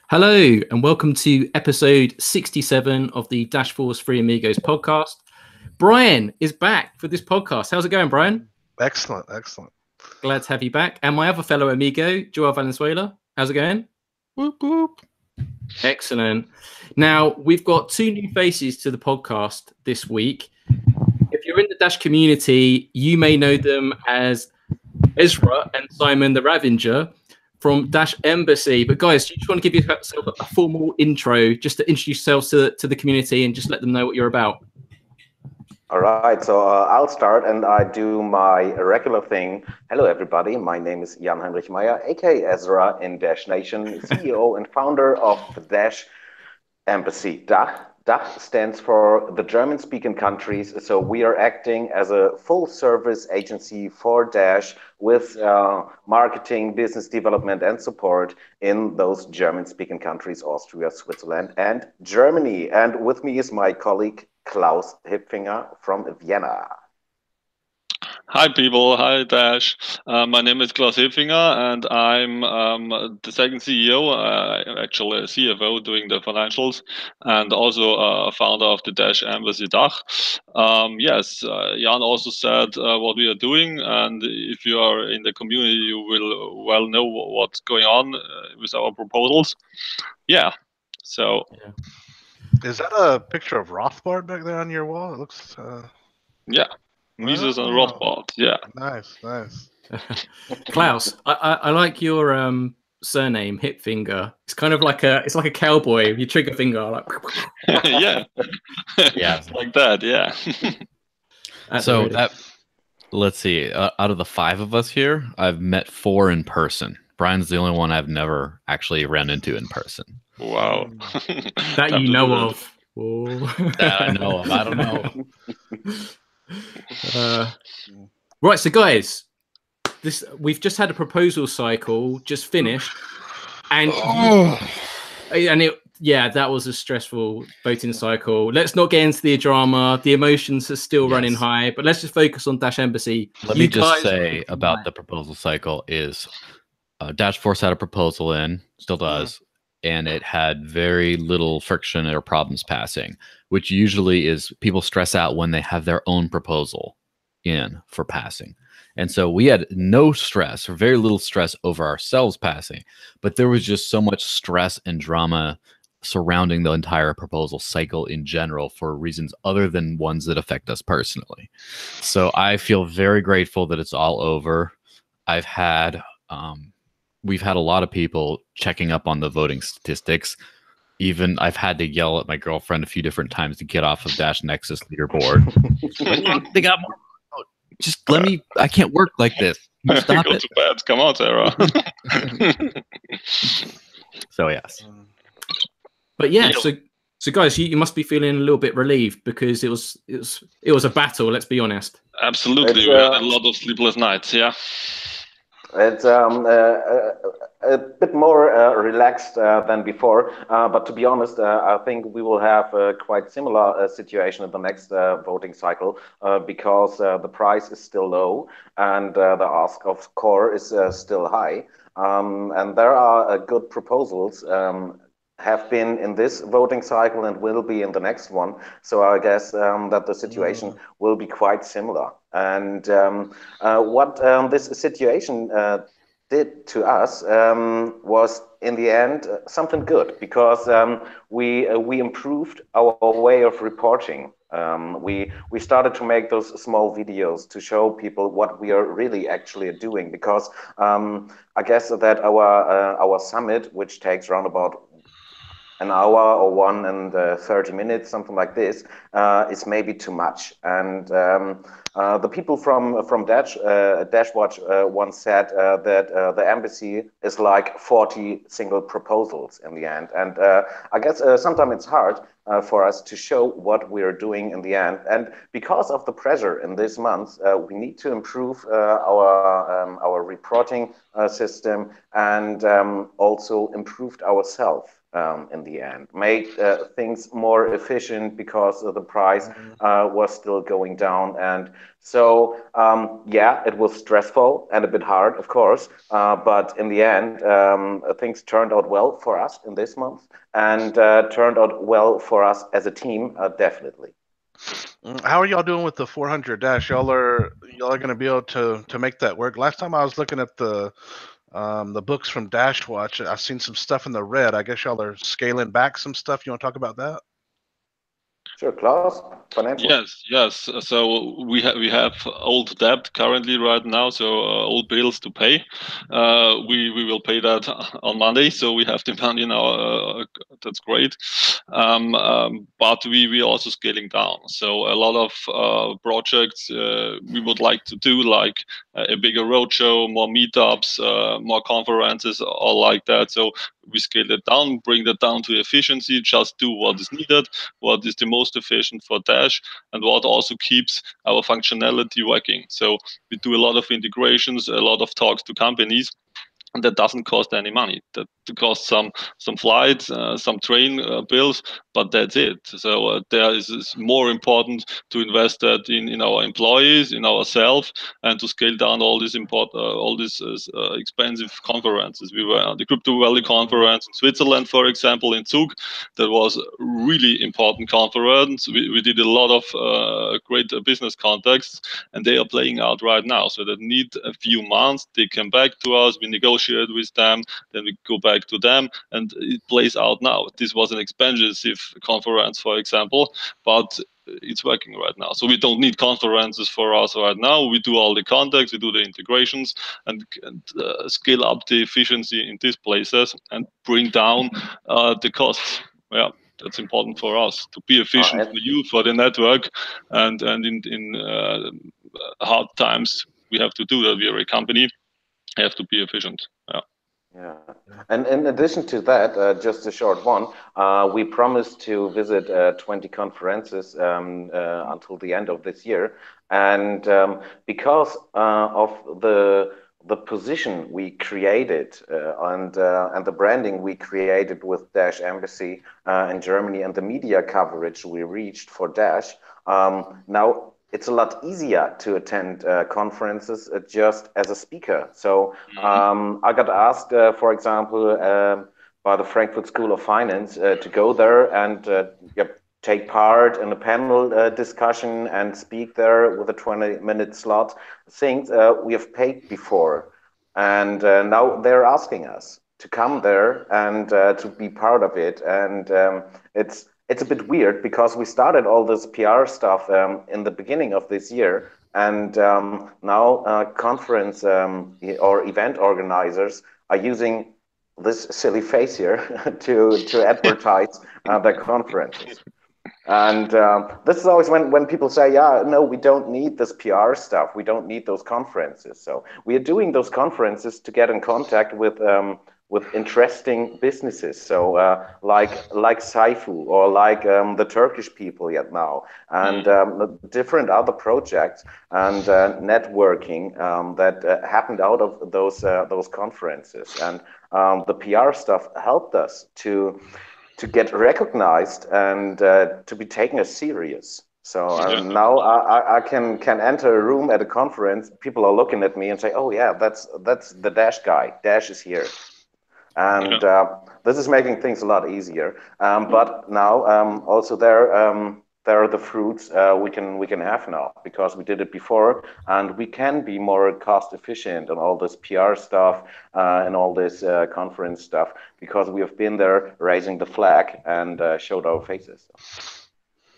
Hello, and welcome to episode 67 of the Dash Force Free Amigos podcast. Brian is back for this podcast. How's it going, Brian? Excellent. Glad to have you back. And my other fellow amigo, Joel Valenzuela. How's it going? Whoop, whoop. Excellent. Now, we've got two new faces to the podcast this week. If you're in the Dash community, you may know them as Ezra and Simon the Ravenger from Dash Embassy. But guys, do you just want to give yourself a formal intro just to introduce yourselves to the community and just let them know what you're about? All right, so I'll start and I do my regular thing. Hello, everybody. My name is Heinrich Meyer, aka Ezra in Dash Nation, CEO and founder of the Dash Embassy. DACH stands for the German-speaking countries, so we are acting as a full-service agency for Dash with marketing, business development, and support in those German-speaking countries, Austria, Switzerland, and Germany. And with me is my colleague, Klaus Hipfinger from Vienna. Hi people, hi Dash. My name is Klaus Hipfinger and I'm the second CEO, actually a CFO doing the financials and also a founder of the Dash Embassy DACH. Yes, Jan also said what we are doing, and if you are in the community you will well know what's going on with our proposals. Yeah, so... Is that a picture of Rothbard back there on your wall? It looks... Yeah. Mises and Rothbard, yeah. Nice. Klaus, I like your surname, Hipfinger. It's kind of like a cowboy with your trigger finger, like. Yeah, like that, yeah. So let's see. Out of the five of us here, I've met four in person. Brian's the only one I've never actually ran into in person. Wow. That you know of. That I know of. I don't know. Right, so guys, we've just had a proposal cycle just finished, and that was a stressful voting cycle. Let's not get into the drama. The emotions are still running high, but let's just focus on Dash Embassy. Let me just say about the proposal cycle is Dash Force had a proposal in, still does, and it had very little friction or problems passing, which usually is people stress out when they have their own proposal in for passing. And so we had no stress or very little stress over ourselves passing, but there was just so much stress and drama surrounding the entire proposal cycle in general for reasons other than ones that affect us personally. So I feel very grateful that it's all over. We've had a lot of people checking up on the voting statistics. Even I've had to yell at my girlfriend a few different times to get off of Dash Nexus leaderboard. They got more. Just let me. I can't work like this. Stop it. Too bad. Come on, Sarah. So yes. But yeah, so guys, you must be feeling a little bit relieved because it was a battle. Let's be honest. Absolutely, we had a lot of sleepless nights. Yeah. It's a bit more relaxed than before, but to be honest, I think we will have a quite similar situation in the next voting cycle because the price is still low and the ask of core is still high. And there are good proposals have been in this voting cycle and will be in the next one. So I guess that the situation will be quite similar. And what this situation did to us was in the end something good because we improved our way of reporting. We started to make those small videos to show people what we are really actually doing because I guess that our summit, which takes around about an hour or 1 and 30 minutes, something like this, is maybe too much. And the people from Dashwatch once said that the embassy is like 40 single proposals in the end. And I guess sometimes it's hard for us to show what we're doing in the end. And because of the pressure in this month, we need to improve our reporting system and also improved ourselves. In the end, make things more efficient because the price was still going down, and So yeah, it was stressful and a bit hard, of course, but in the end, things turned out well for us in this month, and turned out well for us as a team, definitely. How are y'all doing with the 400 dash? Y'all are going to be able to make that work. Last time I was looking at the books from Dash Watch, I've seen some stuff in the red. I guess y'all are scaling back some stuff. You want to talk about that? Sure, Klaus, financial. Yes. So we have old debt currently right now, so old bills to pay. We will pay that on Monday, so we have the money now. That's great. But we also scaling down. So a lot of projects we would like to do, like a bigger roadshow, more meetups, more conferences, all like that. So we scale it down, bring that down to efficiency, just do what is needed, what is the most efficient for Dash, and what also keeps our functionality working. So we do a lot of integrations, a lot of talks to companies, and that doesn't cost any money. That costs some flights, some train bills, but that's it. So there is more important to invest that in our employees, in ourselves, and to scale down all these expensive conferences. We were at the Crypto Valley conference in Switzerland, for example, in Zug. That was a really important conference. We did a lot of great business contacts, and they are playing out right now. So that need a few months. They come back to us. We negotiate with them, then we go back to them, and it plays out now. This was an expensive conference, for example, but it's working right now. So we don't need conferences for us right now. We do all the contacts, we do the integrations, and scale up the efficiency in these places and bring down the costs. Yeah, that's important for us to be efficient for you, for the network, and in hard times we have to do that. We are a company. Have to be efficient. Yeah. And in addition to that, just a short one, we promised to visit 20 conferences until the end of this year. And because of the position we created and the branding we created with Dash Embassy in Germany and the media coverage we reached for Dash, now it's a lot easier to attend conferences just as a speaker. So I got asked, for example, by the Frankfurt School of Finance to go there and take part in a panel discussion and speak there with a 20-minute slot. Things we have paid before. And now they're asking us to come there and to be part of it. And it's a bit weird because we started all this PR stuff in the beginning of this year, and now conference or event organizers are using this silly face here to advertise their conferences. And this is always when people say, yeah, no, we don't need this PR stuff. We don't need those conferences. So we are doing those conferences to get in contact with interesting businesses, so like Saifu or like the Turkish people yet now, and different other projects and networking that happened out of those conferences, and the PR stuff helped us to get recognized and to be taken as serious. So now I can enter a room at a conference. People are looking at me and say, "Oh yeah, that's the Dash guy. Dash is here." And this is making things a lot easier. But now also there are the fruits we can have now because we did it before, and we can be more cost efficient on all this PR stuff and all this conference stuff because we have been there raising the flag and showed our faces.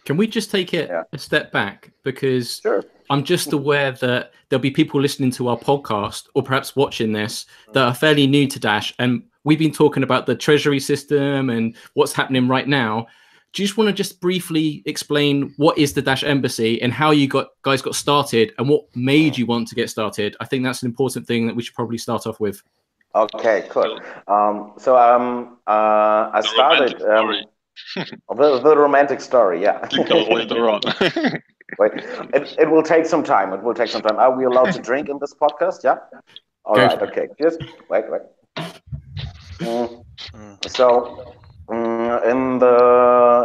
Can we just take it a step back? Because sure. I'm just aware that there'll be people listening to our podcast or perhaps watching this that are fairly new to Dash. And we've been talking about the treasury system and what's happening right now. Do you just want to just briefly explain what is the Dash Embassy and how you guys got started and what made you want to get started? I think that's an important thing that we should probably start off with. Okay, cool. I started the romantic story, yeah. Later on. Wait, it will take some time. It will take some time. Are we allowed to drink in this podcast? Yeah. All right. Okay. Just wait. So, in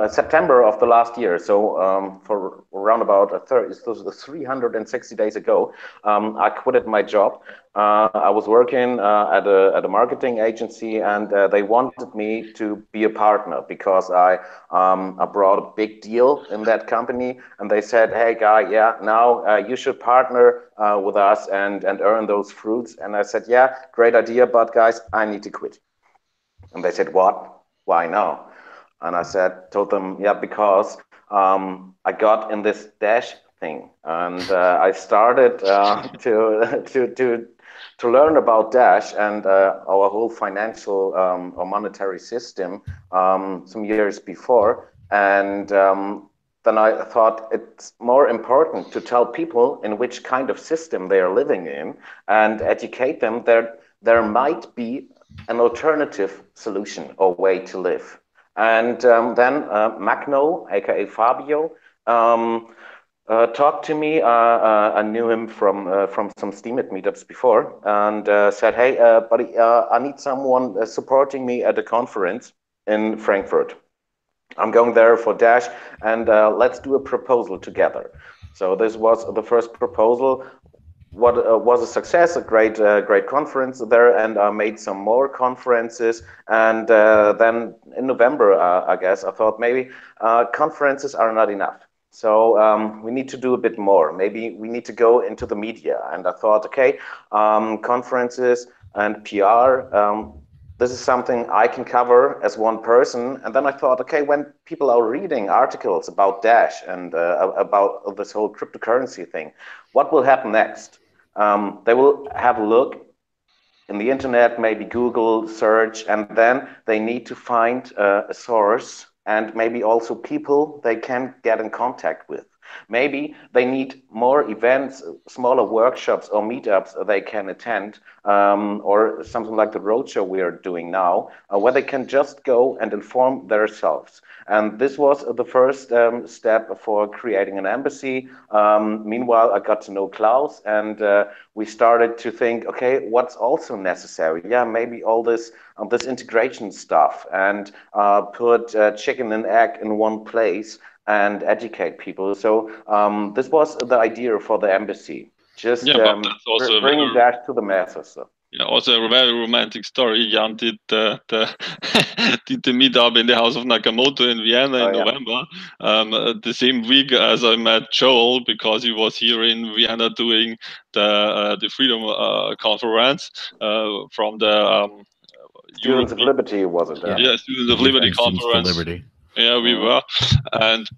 September of the last year. So for around about 360 days ago, I quitted my job. I was working at a marketing agency, and they wanted me to be a partner because I brought a big deal in that company, and they said, "Hey, guy, yeah, now you should partner with us and earn those fruits." And I said, "Yeah, great idea, but guys, I need to quit." And they said, "What? Why now?" And I told them, "Yeah, because I got in this Dash thing, and I started to learn about Dash and our whole financial or monetary system some years before, and then I thought it's more important to tell people in which kind of system they are living in and educate them that there might be an alternative solution or way to live." And then Magno, aka Fabio, talked to me. I knew him from some Steemit meetups before, and said, "Hey, buddy, I need someone supporting me at a conference in Frankfurt. I'm going there for Dash, and let's do a proposal together." So this was the first proposal. What was a success, a great conference there, and I made some more conferences. And then in November, I guess, I thought maybe conferences are not enough. So we need to do a bit more. Maybe we need to go into the media. And I thought, okay, conferences and PR, this is something I can cover as one person. And then I thought, okay, when people are reading articles about Dash and about this whole cryptocurrency thing, what will happen next? They will have a look in the internet, maybe Google search, and then they need to find a source and maybe also people they can get in contact with. Maybe they need more events, smaller workshops or meetups they can attend, or something like the roadshow we are doing now, where they can just go and inform themselves. And this was the first step for creating an embassy. Meanwhile, I got to know Klaus, and we started to think, okay, what's also necessary? Yeah, maybe all this integration stuff, and put chicken and egg in one place and educate people. So this was the idea for the embassy. Just bringing Dash to the masses. So. Yeah, also a very romantic story. Jan did the did the meetup in the house of Nakamoto in Vienna in November. The same week as I met Joel, because he was here in Vienna doing the Freedom Conference from the Students of Liberty, was it? Yeah, Students of Liberty Conference. Yeah, we were, and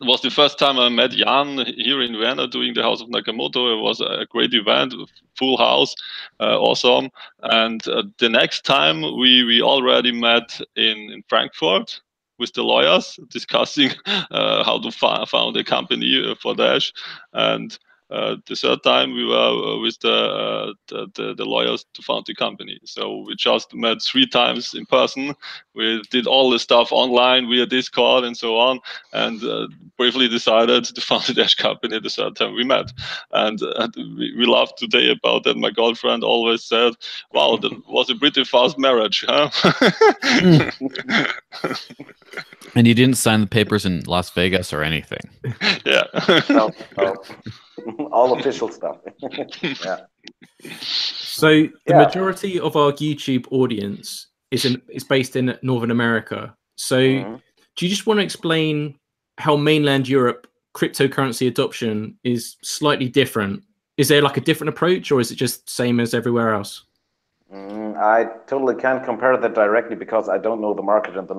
it was the first time I met Jan here in Vienna doing the House of Nakamoto. It was a great event, full house, awesome. And the next time we already met in Frankfurt with the lawyers, discussing how to found a company for Dash. And the third time we were with the lawyers to found the company. So we just met 3 times in person. We did all the stuff online via Discord and so on, and briefly decided to found the Dash company the third time we met. And we laughed today about that. My girlfriend always said, "Wow, that was a pretty fast marriage, huh?" And you didn't sign the papers in Las Vegas or anything. Yeah. No. All official stuff. Yeah. So the majority of our YouTube audience is based in Northern America. So do you just want to explain how mainland Europe cryptocurrency adoption is slightly different? Is there like a different approach, or is it just same as everywhere else? I totally can't compare that directly because I don't know the market in the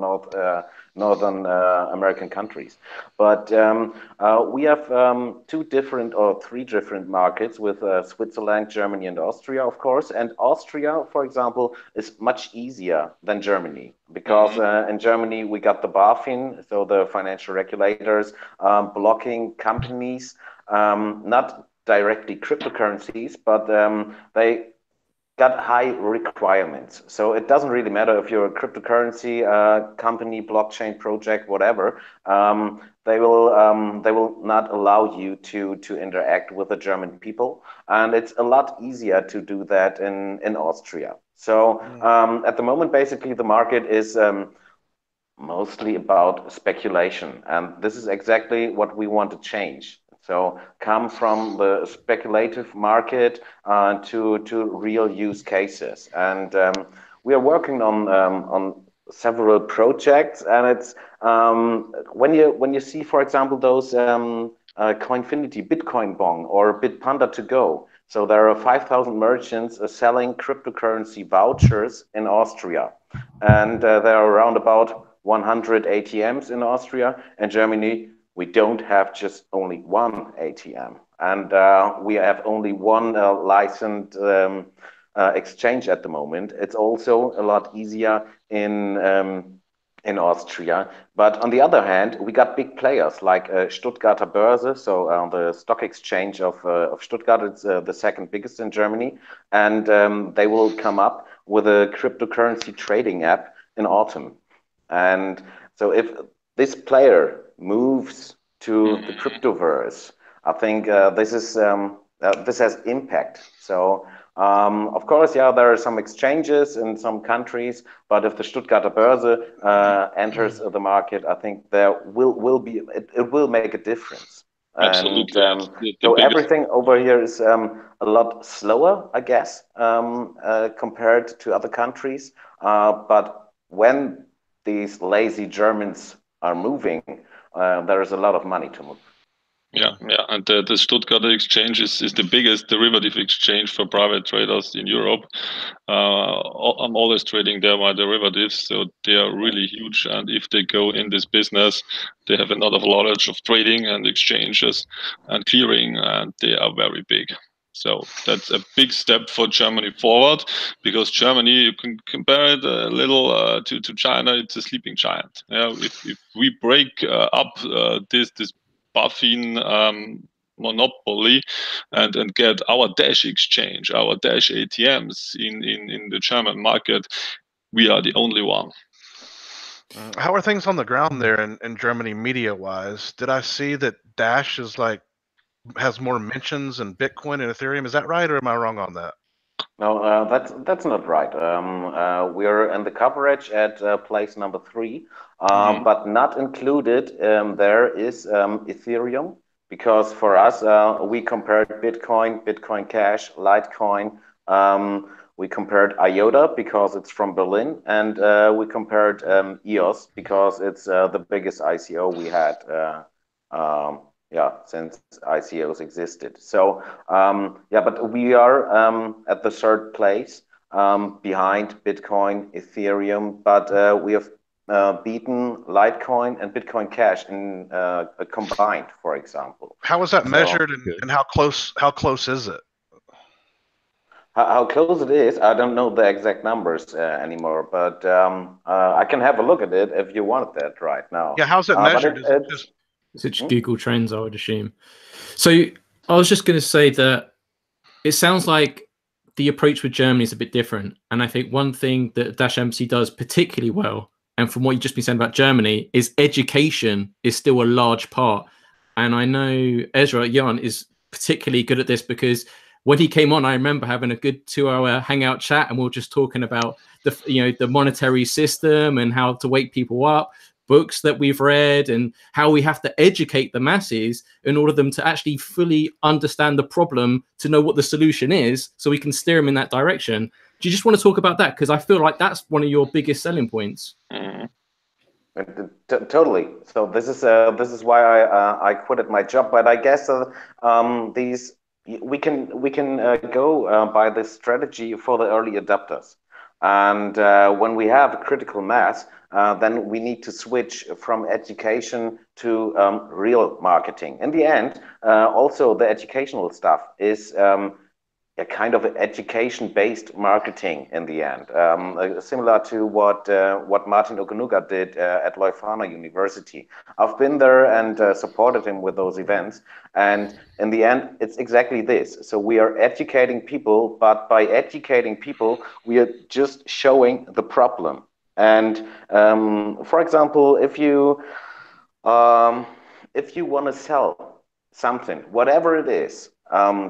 Northern American countries. But we have 2 different or 3 different markets with Switzerland, Germany, and Austria, of course. And Austria, for example, is much easier than Germany because in Germany we got the BaFin, so the financial regulators, blocking companies, not directly cryptocurrencies, but they got high requirements. So it doesn't really matter if you're a cryptocurrency company, blockchain project, whatever. They will not allow you to interact with the German people, and it's a lot easier to do that in Austria. So at the moment, basically, the market is mostly about speculation. And this is exactly what we want to change. So come from the speculative market to real use cases. And we are working on several projects. And it's when you see, for example, those Coinfinity Bitcoin Bong or Bitpanda to go. So there are 5,000 merchants selling cryptocurrency vouchers in Austria. And there are around about 100 ATMs in Austria. And Germany, we don't have just only one ATM. And we have only one licensed exchange at the moment. It's also a lot easier in Austria. But on the other hand, we got big players like Stuttgarter Börse, so the stock exchange of Stuttgart. It's the second biggest in Germany. And they will come up with a cryptocurrency trading app in autumn. And so if this player moves to the cryptoverse, I think this has impact. So of course, yeah, there are some exchanges in some countries, but if the Stuttgarter Börse enters the market, I think there will be it will make a difference. Absolutely. And The so biggest, everything over here is a lot slower, I guess, compared to other countries. But when these lazy Germans are moving, there is a lot of money to move. yeah, and the Stuttgart exchange is the biggest derivative exchange for private traders in Europe. I'm always trading there my derivatives, so they are really huge. And if they go in this business, they have a lot of knowledge of trading and exchanges and clearing, and they are very big. So that's a big step for Germany forward, because Germany, you can compare it a little to China. It's a sleeping giant. Yeah, if we break up this Buffin monopoly and get our Dash exchange, our Dash ATMs in the German market, we are the only one. How are things on the ground there in Germany media-wise? Did I see that Dash is has more mentions in Bitcoin and Ethereum? Is that right, or am I wrong on that? No, that's not right. We're in the coverage at place number 3, but not included there is Ethereum, because for us we compared Bitcoin, Bitcoin Cash, Litecoin. We compared IOTA because it's from Berlin, and we compared EOS because it's the biggest ICO we had. Since ICOs existed. So but we are at the 3rd place behind Bitcoin, Ethereum, but we have beaten Litecoin and Bitcoin Cash in combined, for example. How is that measured, and how close is it? How close it is, I don't know the exact numbers anymore, but I can have a look at it if you want that right now. Yeah, how's it measured? It's Google Trends, I would assume. So I was just going to say that it sounds like the approach with Germany is a bit different. And I think one thing that Dash Embassy does particularly well, and from what you've just been saying about Germany, is education is still a large part. And I know Ezra Jan is particularly good at this, because when he came on, I remember having a good 2-hour hangout chat, and we were just talking about the monetary system and how to wake people up, books that we've read, and how we have to educate the masses in order for them to actually fully understand the problem, to know what the solution is, so we can steer them in that direction. Do you just want to talk about that? Because I feel like that's one of your biggest selling points. Totally. So this is why I quitted my job. But I guess we can go by this strategy for the early adopters. And when we have a critical mass, then we need to switch from education to real marketing. In the end, also the educational stuff is a kind of education-based marketing in the end, similar to what Martin Oganuga did at Leuphana University. I've been there and supported him with those events, and in the end, it's exactly this. So we are educating people, but by educating people, we are just showing the problem. And for example, if you want to sell something, whatever it is,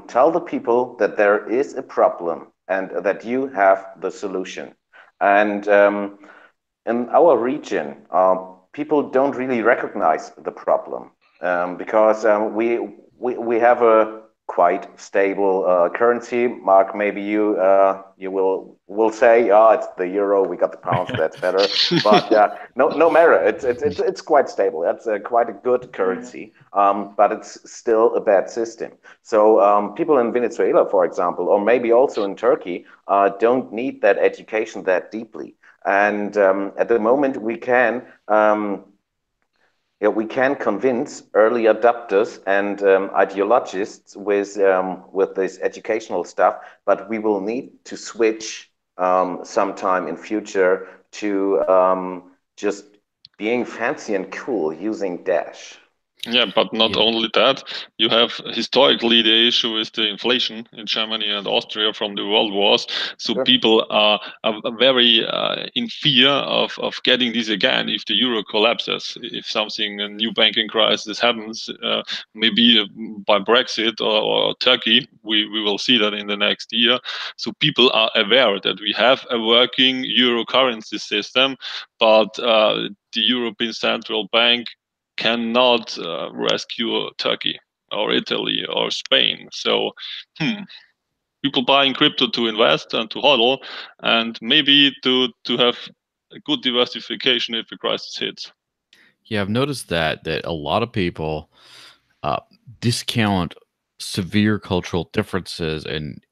tell the people that there is a problem and that you have the solution. And in our region, people don't really recognize the problem because we have a quite stable currency. Mark, maybe you will say, "Oh, it's the euro. We got the pounds. That's better." But no matter. It's quite stable. That's quite a good currency, but it's still a bad system. So people in Venezuela, for example, or maybe also in Turkey, don't need that education that deeply. And at the moment, we can convince early adopters and ideologists with this educational stuff, but we will need to switch sometime in future to just being fancy and cool using Dash. Yeah, but not only that, you have historically the issue with the inflation in Germany and Austria from the world wars. So Sure. people are very in fear of getting this again if the euro collapses, if something, a new banking crisis happens, maybe by Brexit or Turkey. We will see that in the next year. So people are aware that we have a working euro currency system, but the European Central Bank cannot rescue Turkey or Italy or Spain. So people buying crypto to invest and to hodl, and maybe to have a good diversification if the crisis hits. Yeah, I've noticed that a lot of people discount severe cultural differences and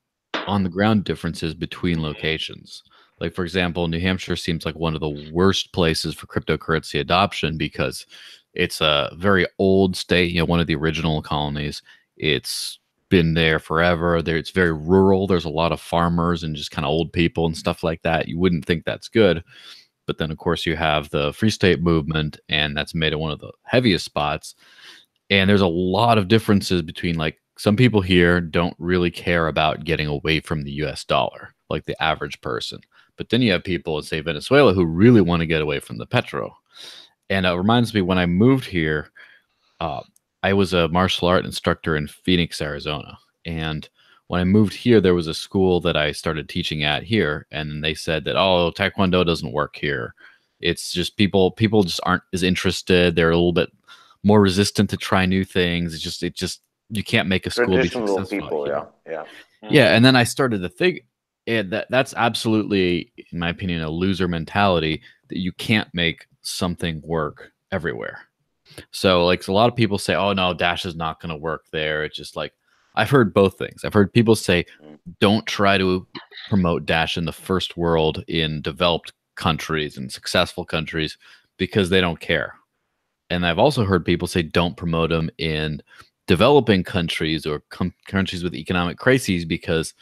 on the ground differences between locations. Like, for example, New Hampshire seems like one of the worst places for cryptocurrency adoption because it's a very old state, one of the original colonies. It's been there forever. It's very rural. There's a lot of farmers and just kind of old people and stuff like that. You wouldn't think that's good. But then, of course, you have the Free State movement, and that's made it one of the heaviest spots. And there's a lot of differences between, like, some people here don't really care about getting away from the US dollar, like the average person. But then you have people in, say, Venezuela who really want to get away from the petro. And it reminds me, when I moved here, I was a martial art instructor in Phoenix, Arizona. And when I moved here, there was a school that I started teaching at here. And they said that, oh, Taekwondo doesn't work here. It's just people just aren't as interested. They're a little bit more resistant to try new things. It just you can't make a school be successful. People, yeah. Yeah, and then I started to think that's absolutely, in my opinion, a loser mentality, that you can't make something work everywhere. So, like, a lot of people say, oh, no, Dash is not going to work there. It's just like, I've heard both things. I've heard people say, don't try to promote Dash in the first world, in developed countries and successful countries, because they don't care. And I've also heard people say, don't promote them in developing countries or countries with economic crises, because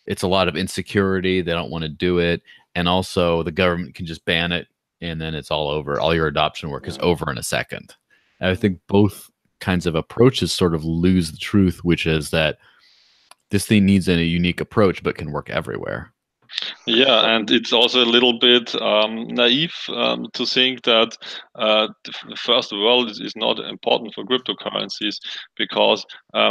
it's a lot of insecurity. They don't want to do it. And also the government can just ban it, and then it's all over. All your adoption work is over in a second. And I think both kinds of approaches sort of lose the truth, which is that this thing needs a unique approach, but can work everywhere. Yeah, and it's also a little bit naive to think that the first world is not important for cryptocurrencies, because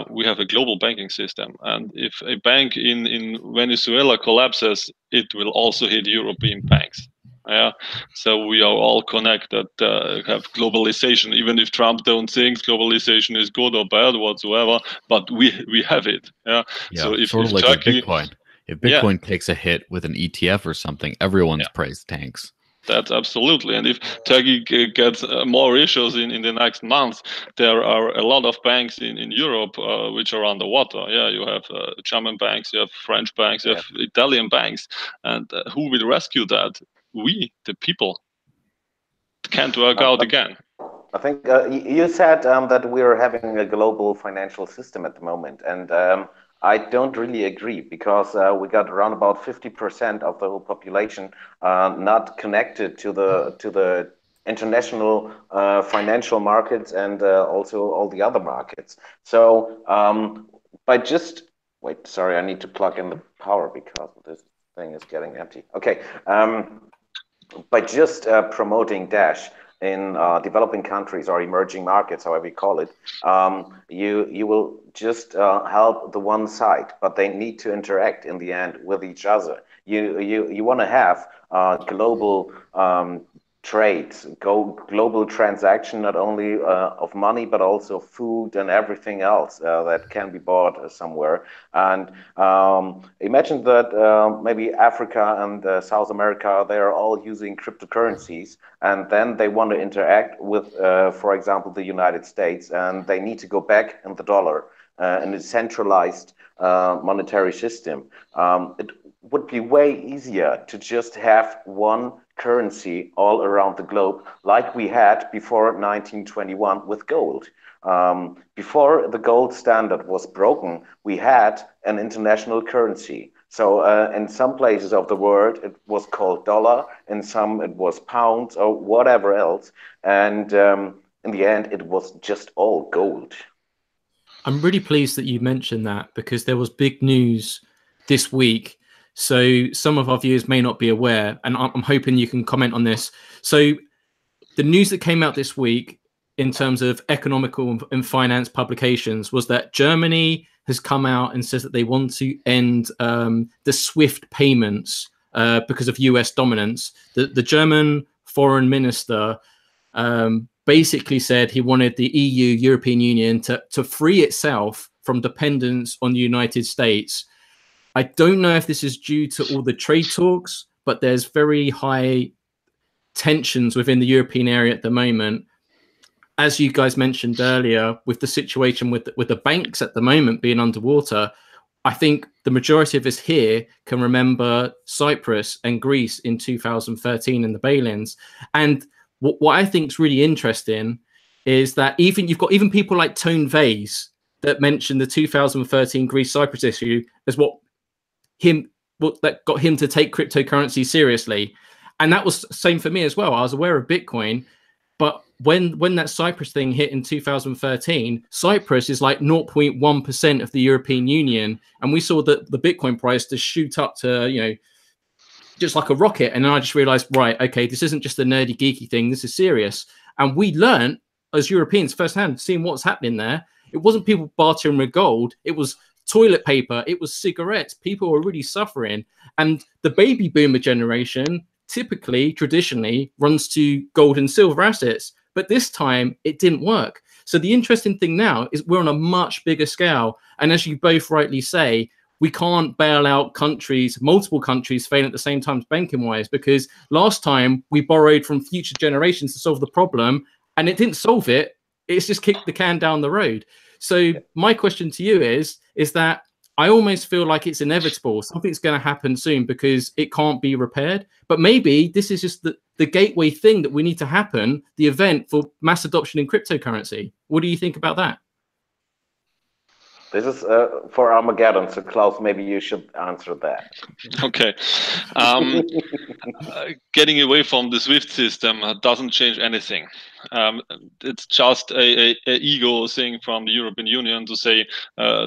we have a global banking system. And if a bank in Venezuela collapses, it will also hit European banks. Yeah, so we are all connected, have globalization, even if Trump don't think globalization is good or bad whatsoever, but we have it. Yeah, so if like Turkey, with Bitcoin. If Bitcoin takes a hit with an ETF or something, everyone's price tanks. That's absolutely. And if Turkey gets more issues in the next month, there are a lot of banks in Europe which are underwater. Yeah, you have German banks, you have French banks, you have Italian banks. And who will rescue that? We, the people. It can't work out again. I think you said that we are having a global financial system at the moment. And I don't really agree, because we got around about 50% of the whole population not connected to the international financial markets and also all the other markets. So by just wait, sorry, I need to plug in the power because this thing is getting empty. Okay, by just promoting Dash in developing countries or emerging markets, however you call it, you will just help the one side, but they need to interact in the end with each other. You want to have global trade, global transaction, not only of money, but also food and everything else that can be bought somewhere. And imagine that maybe Africa and South America, they are all using cryptocurrencies, and then they want to interact with, for example, the United States, and they need to go back in the dollar in a centralized monetary system. It would be way easier to just have one currency all around the globe, like we had before 1921 with gold. Before the gold standard was broken, we had an international currency. So in some places of the world, it was called dollar. In some, it was pounds or whatever else. And in the end, it was just all gold. I'm really pleased that you mentioned that, because there was big news this week. So some of our viewers may not be aware, and I'm hoping you can comment on this. So the news that came out this week in terms of economical and finance publications was that Germany has come out and says that they want to end the SWIFT payments because of US dominance. The German foreign minister basically said he wanted the EU, European Union, to free itself from dependence on the United States. I don't know if this is due to all the trade talks, but there's very high tensions within the European area at the moment. As you guys mentioned earlier, with the situation with the banks at the moment being underwater, I think the majority of us here can remember Cyprus and Greece in 2013 and the bail-ins. And what I think is really interesting is that you've got people like Tone Vays that mentioned the 2013 Greece-Cyprus issue as what that got him to take cryptocurrency seriously. And that was the same for me as well. I was aware of Bitcoin, but when that Cyprus thing hit in 2013, Cyprus is like 0.1% of the European Union, and we saw the Bitcoin price to shoot up to just like a rocket. And then I just realized, right, okay, this isn't just a nerdy geeky thing. This is serious. And we learned as Europeans firsthand, seeing what's happening there. It wasn't people bartering with gold. It was toilet paper. It was cigarettes. People were really suffering. And the baby boomer generation typically, traditionally, runs to gold and silver assets. But this time, it didn't work. So the interesting thing now is we're on a much bigger scale. And as you both rightly say, we can't bail out countries, multiple countries failing at the same time banking-wise, because last time we borrowed from future generations to solve the problem, and it didn't solve it. It's just kicked the can down the road. So my question to you is that I almost feel like it's inevitable. Something's going to happen soon because it can't be repaired. But maybe this is just the gateway thing that we need to happen, the event for mass adoption in cryptocurrency. What do you think about that? This is for Armageddon, so Klaus, maybe you should answer that. Okay. Getting away from the SWIFT system doesn't change anything. It's just a ego thing from the European Union to say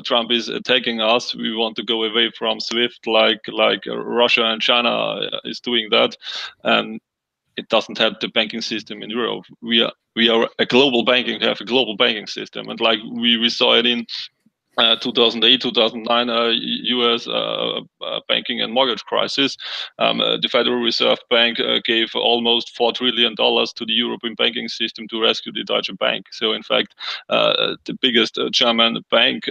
Trump is attacking us. We want to go away from SWIFT, like Russia and China is doing that, and it doesn't help the banking system in Europe. We are a global banking. We have a global banking system, and like we saw it in 2008, 2009 U.S. Banking and mortgage crisis. The Federal Reserve Bank gave almost $4 trillion to the European banking system to rescue the Deutsche Bank. So in fact, the biggest German bank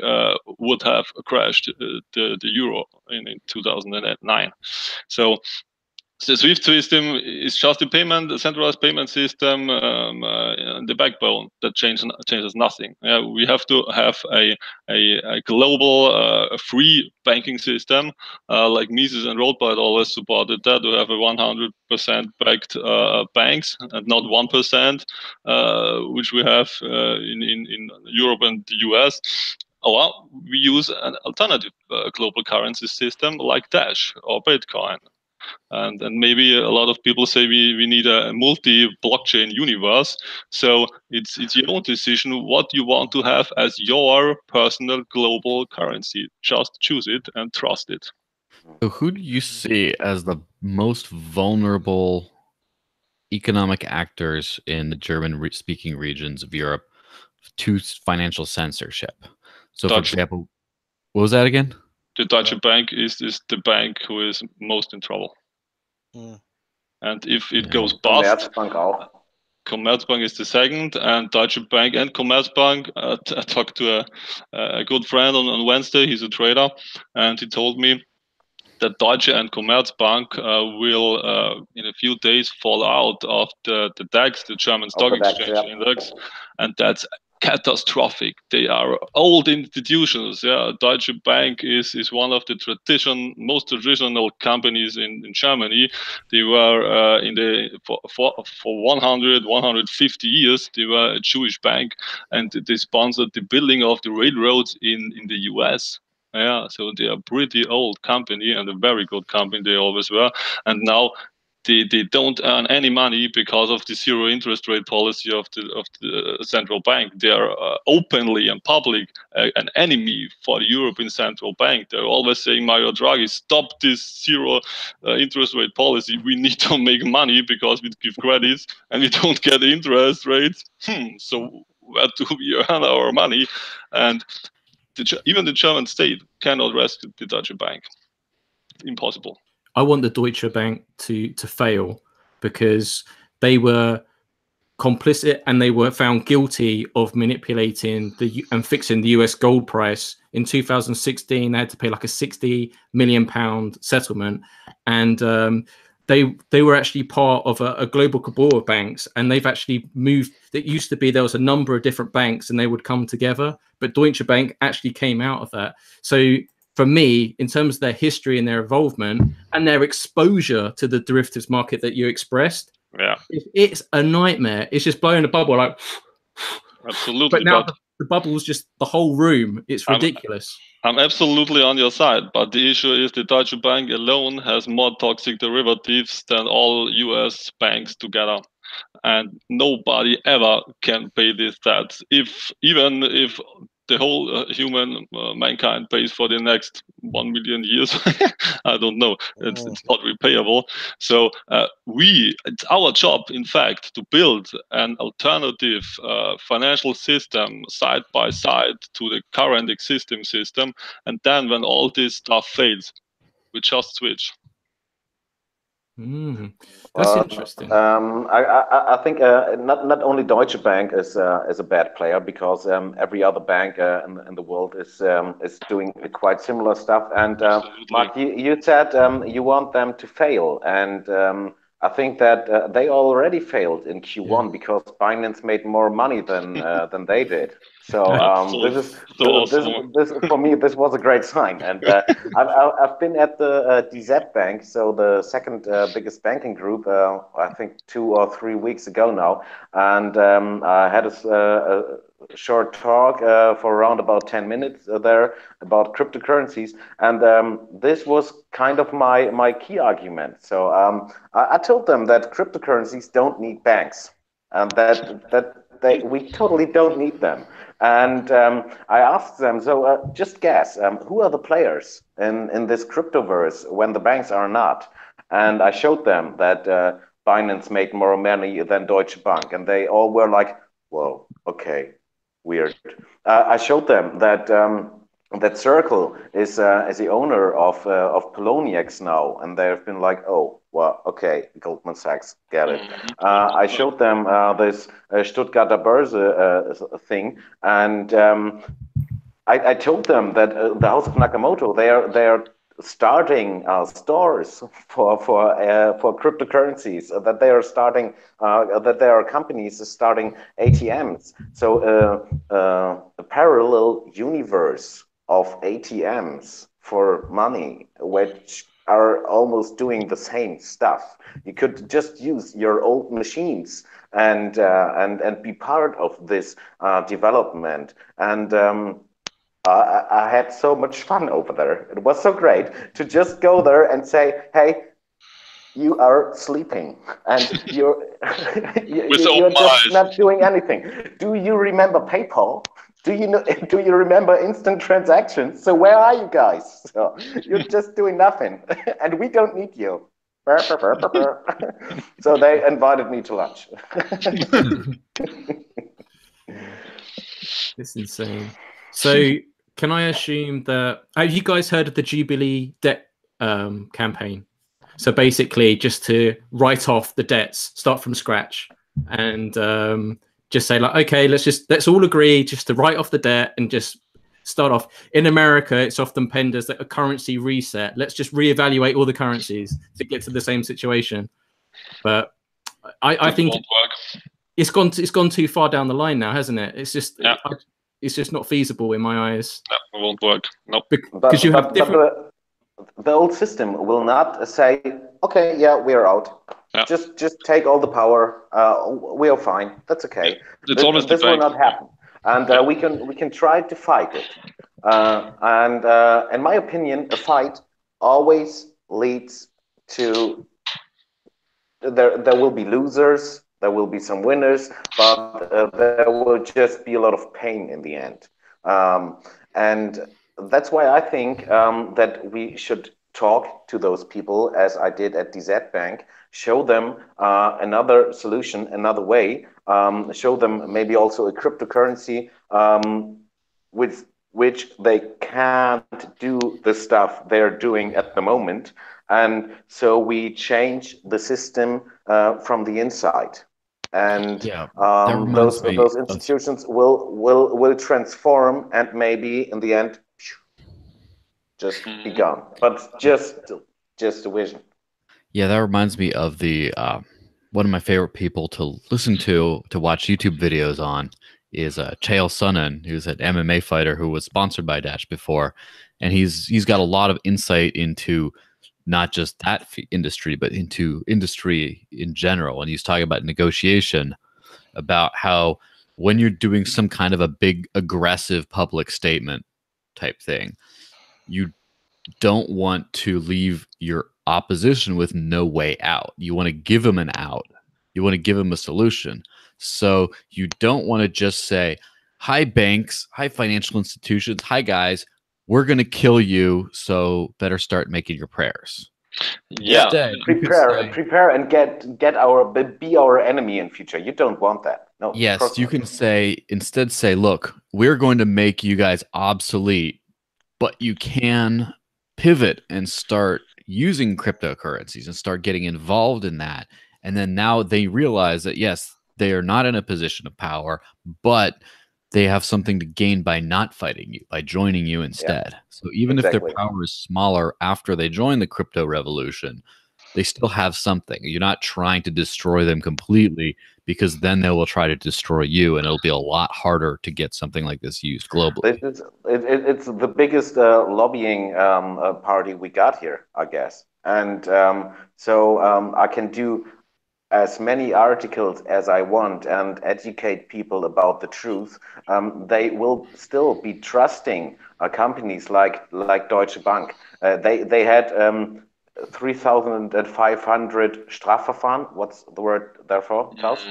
would have crashed the euro in 2009. So the SWIFT system is just a centralized payment system, the backbone that changes nothing. We have to have a global free banking system, like Mises and Rothbard always supported that, to have a 100% backed banks and not 1%, which we have in Europe and the US. Or we use an alternative global currency system like Dash or Bitcoin. And maybe a lot of people say we need a multi-blockchain universe. So it's your own decision what you want to have as your personal global currency. Just choose it and trust it. So who do you see as the most vulnerable economic actors in the German-speaking regions of Europe to financial censorship? So, for example, what was that again? The Deutsche Bank is the bank who is most in trouble. And if it goes bust, Commerzbank auch. Commerzbank is the second, and Deutsche Bank and Commerzbank. I talked to a good friend on Wednesday. He's a trader, and he told me that Deutsche and Commerzbank will, in a few days, fall out of the DAX, the German Stock Exchange Index, and that's catastrophic. They are old institutions. Yeah, Deutsche Bank is one of the most traditional companies in Germany. They were for 150 years. They were a Jewish bank, and they sponsored the building of the railroads in the US. Yeah, so they are a pretty old company and a very good company. They always were, and now they don't earn any money because of the zero interest rate policy of the central bank. They are openly and public an enemy for the European Central Bank. They're always saying, Mario Draghi, stop this zero interest rate policy. We need to make money because we give credits and we don't get interest rates. So where do we earn our money? And even the German state cannot rescue the Deutsche Bank. Impossible. I want the Deutsche Bank to fail because they were complicit and they were found guilty of manipulating and fixing the US gold price. In 2016, they had to pay like a £60 million settlement, and they were actually part of a global cabal of banks, and they've actually moved. It used to be there was a number of different banks and they would come together, but Deutsche Bank actually came out of that. So for me, in terms of their history and their involvement and their exposure to the derivatives market that you expressed, yeah, it's a nightmare. It's just blowing a bubble like absolutely. But now the bubble's just the whole room. It's ridiculous. I'm absolutely on your side, but the issue is the Deutsche Bank alone has more toxic derivatives than all US banks together. And nobody ever can pay these debts. Even if the whole mankind pays for the next 1 million years, I don't know. It's not repayable. So it's our job, in fact, to build an alternative financial system side by side to the current existing system. And then when all this stuff fails, we just switch. That's interesting. I think not only Deutsche Bank is a bad player, because every other bank in the world is doing quite similar stuff. And Mark, you said you want them to fail, and I think that they already failed in Q1 because Binance made more money than they did. So this for me, this was a great sign. And I've been at the DZ Bank, so the second biggest banking group, I think 2 or 3 weeks ago now, and I had a short talk for around about 10 minutes there about cryptocurrencies, and this was kind of my key argument. So I told them that cryptocurrencies don't need banks, and that we totally don't need them. And I asked them, so just guess, who are the players in this cryptoverse when the banks are not? And I showed them that Binance made more money than Deutsche Bank, and they all were like, "Whoa, okay, weird." I showed them that that Circle is the owner of Poloniex now, and they've been like, "Oh, well, okay, Goldman Sachs, get it." I showed them this Stuttgarter Börse thing, and I told them that the House of Nakamoto, they are starting stores for cryptocurrencies, that they are starting that there are companies starting ATMs. So a parallel universe of ATMs for money, which are almost doing the same stuff. You could just use your old machines and be part of this development. And I had so much fun over there. It was so great to just go there and say, "Hey, you are sleeping, and you're just not doing anything. Do you remember PayPal? Do you remember instant transactions? So where are you guys? So you're just doing nothing, and we don't need you." So they invited me to lunch. It's insane. So can I assume that, have you guys heard of the Jubilee debt campaign? So basically, just to write off the debts, start from scratch, and just say like, okay, let's all agree just to write off the debt and just start off. In America, it's often penned as a currency reset. Let's just reevaluate all the currencies to get to the same situation. But I think it's gone too far down the line now, hasn't it? It's just it's just not feasible in my eyes. No, it won't work. Nope. Because you have different. The old system will not say, okay, yeah, we're out. Yeah. Just take all the power. We are fine. That's okay. It's always this will not happen, and we can try to fight it. And in my opinion, a fight always leads to there will be losers, there will be some winners, but there will just be a lot of pain in the end. And that's why I think that we should talk to those people, as I did at DZ Bank, show them another solution, another way, show them maybe also a cryptocurrency with which they can't do the stuff they're doing at the moment. And so we change the system from the inside. And those institutions will transform and maybe in the end just be gone. But just a vision. Yeah, that reminds me of the one of my favorite people to listen to watch YouTube videos on is Chael Sonnen, who's an MMA fighter who was sponsored by Dash before, and he's got a lot of insight into not just that industry, but into industry in general. And he's talking about negotiation, about how when you're doing some kind of a big aggressive public statement type thing, you don't want to leave your opposition with no way out. You want to give them an out. You want to give them a solution. So you don't want to just say, hi, banks, hi, financial institutions, hi, guys, we're going to kill you, so better start making your prayers. Yeah. Instead, prepare and be our enemy in future. You don't want that. No. Yes, you can instead say, look, we're going to make you guys obsolete, but you can pivot and start using cryptocurrencies and start getting involved in that. And then now they realize that, yes, they are not in a position of power, but they have something to gain by not fighting you, by joining you instead. Yeah. So even if their power is smaller after they join the crypto revolution, they still have something. You're not trying to destroy them completely, because then they will try to destroy you, and it'll be a lot harder to get something like this used globally. It's the biggest lobbying party we got here, I guess. And so I can do as many articles as I want and educate people about the truth. They will still be trusting companies like Deutsche Bank. They had 3,500 Strafverfahren. What's the word therefore, Klaus?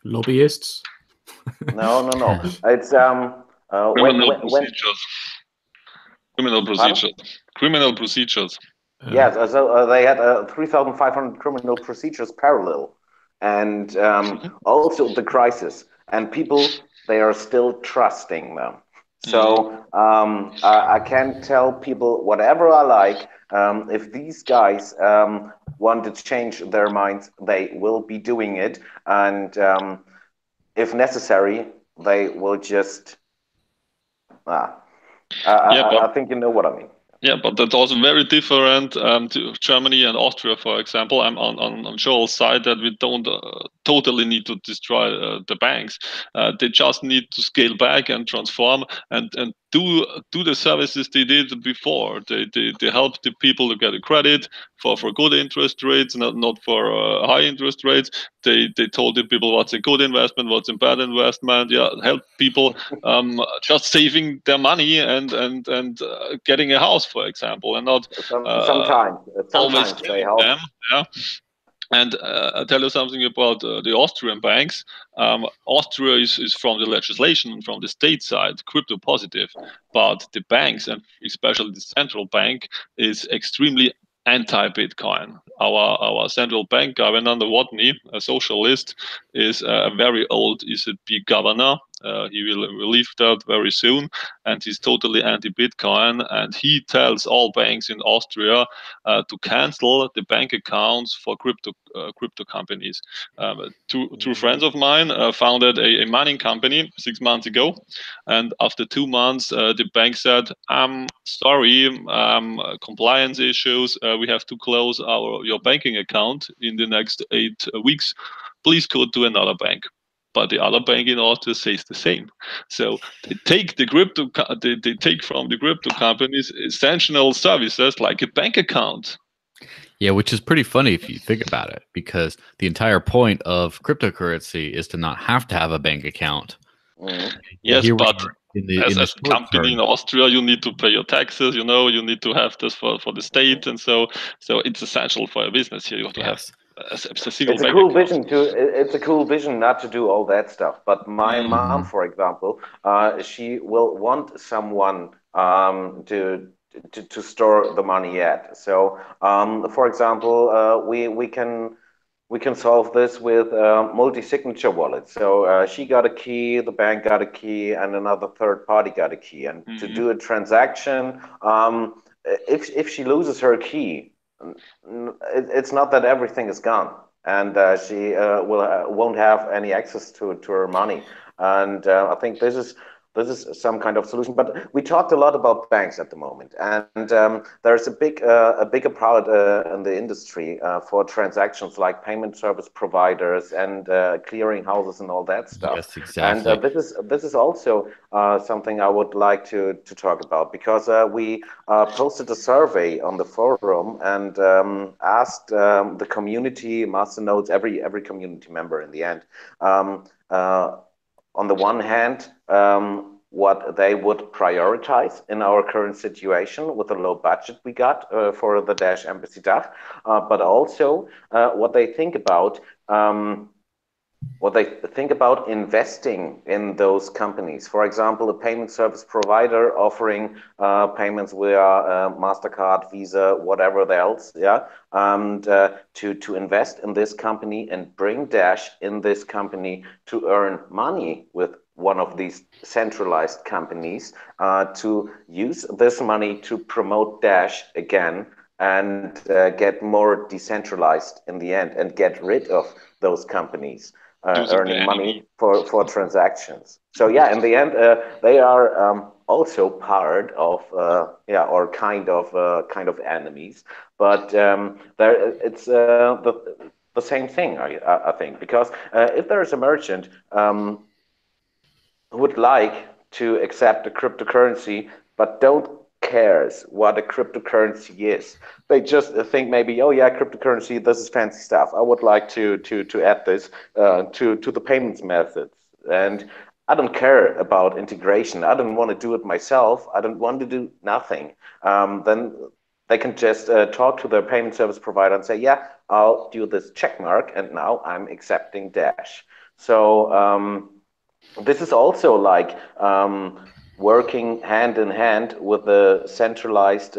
Lobbyists? No. It's Criminal procedures. Yes, so they had 3,500 criminal procedures parallel, and also the crisis. And people, they are still trusting them. So I can tell people whatever I like. If these guys want to change their minds, they will be doing it. And if necessary, they will just... I think you know what I mean. Yeah, but that's also very different to Germany and Austria, for example. I'm on Joel's side that we don't totally need to destroy the banks. They just need to scale back and transform and do the services they did before. They help the people to get a credit for good interest rates, not for high interest rates. They told the people what's a good investment, what's a bad investment. Yeah, help people just saving their money and getting a house, for example, and not sometimes they help them. Yeah. And I'll tell you something about the Austrian banks. Austria is from the legislation, from the state side, crypto positive, but the banks, and especially the central bank, is extremely anti-Bitcoin. Our central bank governor, Novotny, a socialist, is a very old ECB governor, He will leave that very soon, and he's totally anti-Bitcoin. And he tells all banks in Austria to cancel the bank accounts for crypto companies. Two friends of mine founded a mining company 6 months ago, and after 2 months, the bank said, "I'm sorry, compliance issues. We have to close your banking account in the next 8 weeks. Please go to another bank." But the other bank in Austria says the same. So they take they take from the crypto companies essential services like a bank account. Yeah, which is pretty funny if you think about it, because the entire point of cryptocurrency is to not have to have a bank account. Yes, Here but as a short company term, in Austria, you need to pay your taxes. You know, you need to have this for the state, and so it's essential for a business here. You have to have a single It's a bank cool account. vision to. It's a cool vision not to do all that stuff. But my mom, for example, she will want someone to store the money at. So, for example, we can solve this with multi-signature wallets. So she got a key, the bank got a key, and another third party got a key. And to do a transaction, if she loses her key, it's not that everything is gone, and she won't have any access to her money. And I think this is some kind of solution. But we talked a lot about banks at the moment, and there's a bigger part in the industry for transactions like payment service providers and clearing houses and all that stuff. Yes, exactly. And this is also something I would like to talk about, because we posted a survey on the forum and asked the community masternodes, every community member in the end, on the one hand, what they would prioritize in our current situation with the low budget we got for the Dash Embassy DACH, but also what they think about investing in those companies. For example, a payment service provider offering payments via MasterCard, Visa, whatever else, and to invest in this company and bring Dash in this company to earn money with one of these centralized companies, to use this money to promote Dash again and get more decentralized in the end and get rid of those companies earning money for transactions. So yeah, in the end, they are also part of or kind of enemies, but it's the same thing, I think, because if there is a merchant who would like to accept a cryptocurrency but don't cares what a cryptocurrency is. They just think maybe, oh yeah, cryptocurrency, this is fancy stuff. I would like to add this to the payments methods. And I don't care about integration. I don't want to do it myself. I don't want to do nothing. Then they can just talk to their payment service provider and say, yeah, I'll do this check mark, and now I'm accepting Dash. So this is also like working hand in hand with the centralized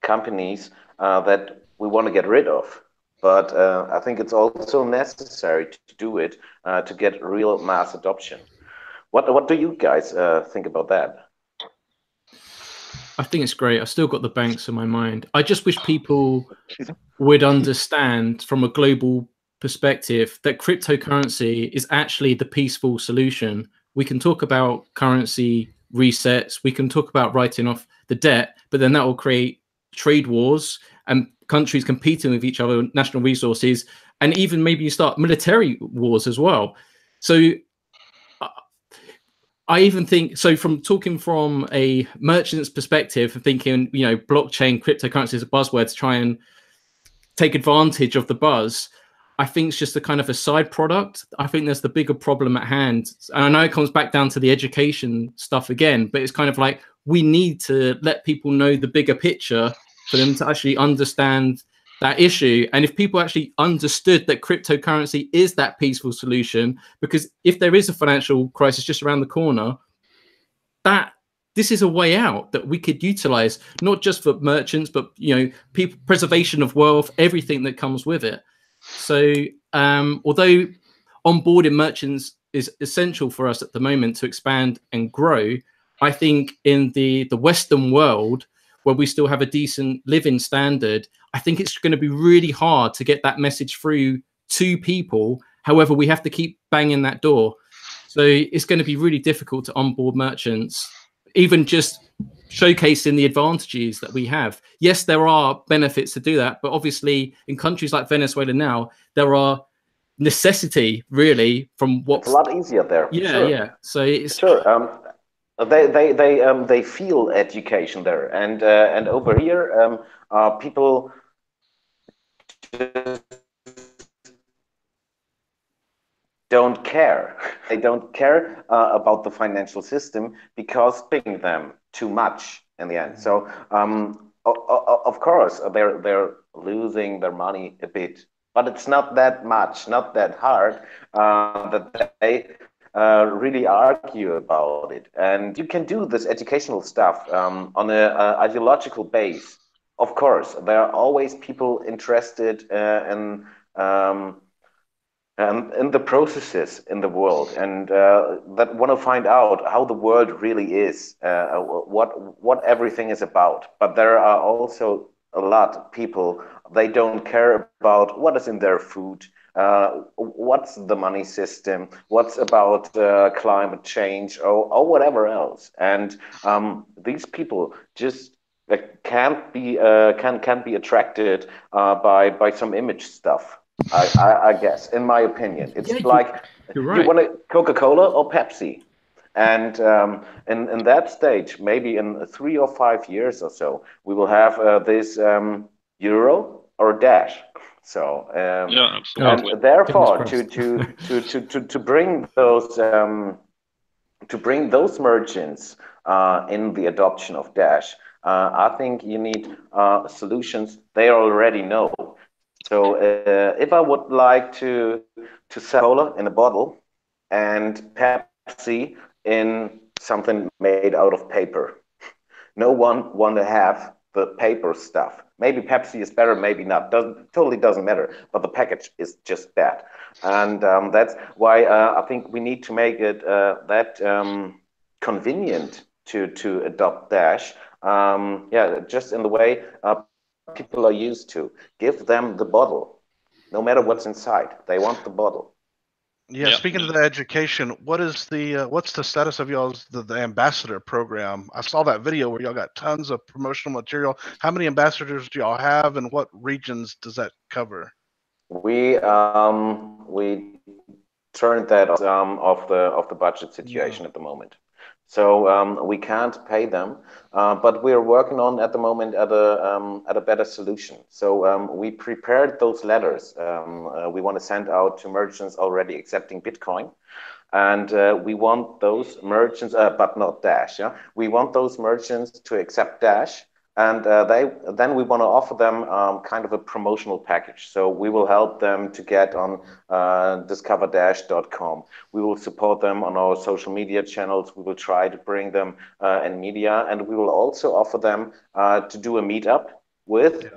companies that we want to get rid of. But I think it's also necessary to do it to get real mass adoption. What do you guys think about that? I think it's great. I've still got the banks in my mind. I just wish people would understand from a global perspective that cryptocurrency is actually the peaceful solution. We can talk about currency resets, we can talk about writing off the debt, but then that will create trade wars and countries competing with each other, national resources, and even maybe you start military wars as well. So I even think, so from talking from a merchant's perspective, thinking, you know, blockchain, cryptocurrency is a buzzword to try and take advantage of the buzz, I think it's just a kind of a side product. I think there's the bigger problem at hand. And I know it comes back down to the education stuff again, but it's kind of like, we need to let people know the bigger picture for them to actually understand that issue. And if people actually understood that cryptocurrency is that peaceful solution, because if there is a financial crisis just around the corner, that this is a way out that we could utilize, not just for merchants, but, you know, people, preservation of wealth, everything that comes with it. So although onboarding merchants is essential for us at the moment to expand and grow. I think in the Western world, where we still have a decent living standard, I think it's going to be really hard to get that message through to people. However, we have to keep banging that door. So it's going to be really difficult to onboard merchants, even just showcasing the advantages that we have. Yes, there are benefits to do that, but obviously in countries like Venezuela now, there are necessity really from what's a lot easier there. Yeah, sure. yeah. So it's sure. They feel education there, and over here, people just don't care. They don't care about the financial system because paying them too much in the end. So of course they're losing their money a bit, but it's not that much, not that hard that they really argue about it. And you can do this educational stuff on a ideological base. Of course, there are always people interested in the processes in the world, and that want to find out how the world really is, what everything is about. But there are also a lot of people, they don't care about what is in their food, what's the money system, what's about climate change, or whatever else. And these people just can't be attracted by some image stuff. I guess, in my opinion, it's like you're right. You want a Coca-Cola or Pepsi, and in that stage, maybe in 3 or 5 years or so, we will have this Euro or Dash. So yeah, absolutely. And therefore, to bring those merchants in the adoption of Dash, I think you need solutions they already know. So if I would like to sell cola in a bottle and Pepsi in something made out of paper, no one want to have the paper stuff. Maybe Pepsi is better, maybe not. Totally doesn't matter. But the package is just bad, and that's why I think we need to make it that convenient to adopt Dash. Yeah, just in the way people are used to. Give them the bottle, no matter what's inside. They want the bottle. Yeah, speaking of the education, what's the status of y'all's the ambassador program? I saw that video where y'all got tons of promotional material. How many ambassadors do y'all have, and what regions does that cover? We turned that off the budget situation at the moment. So we can't pay them, but we're working on at the moment at a better solution. So we prepared those letters we want to send out to merchants already accepting Bitcoin, and we want those merchants, but not Dash. Yeah, we want those merchants to accept Dash. And then we want to offer them kind of a promotional package. So we will help them to get on discoverdash.com. We will support them on our social media channels. We will try to bring them in media. And we will also offer them to do a meetup with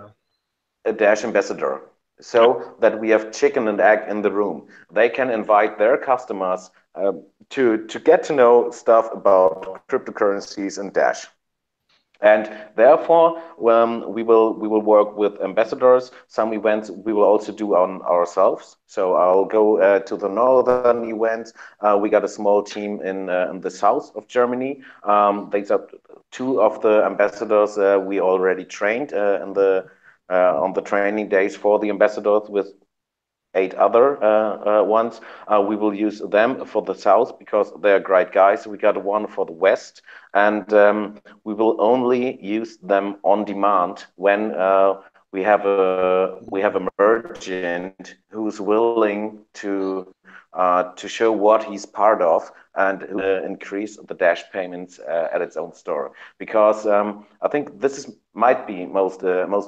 a Dash ambassador. So that we have chicken and egg in the room. They can invite their customers to get to know stuff about cryptocurrencies and Dash. And therefore, we will work with ambassadors. Some events we will also do on ourselves. So I'll go to the northern events. We got a small team in the south of Germany. These are 2 of the ambassadors we already trained on the training days for the ambassadors with 8 other ones. We will use them for the south because they're great guys. We got one for the west, and we will only use them on demand when we have a merchant who's willing to show what he's part of and increase the Dash payments at its own store. Because I think this might be most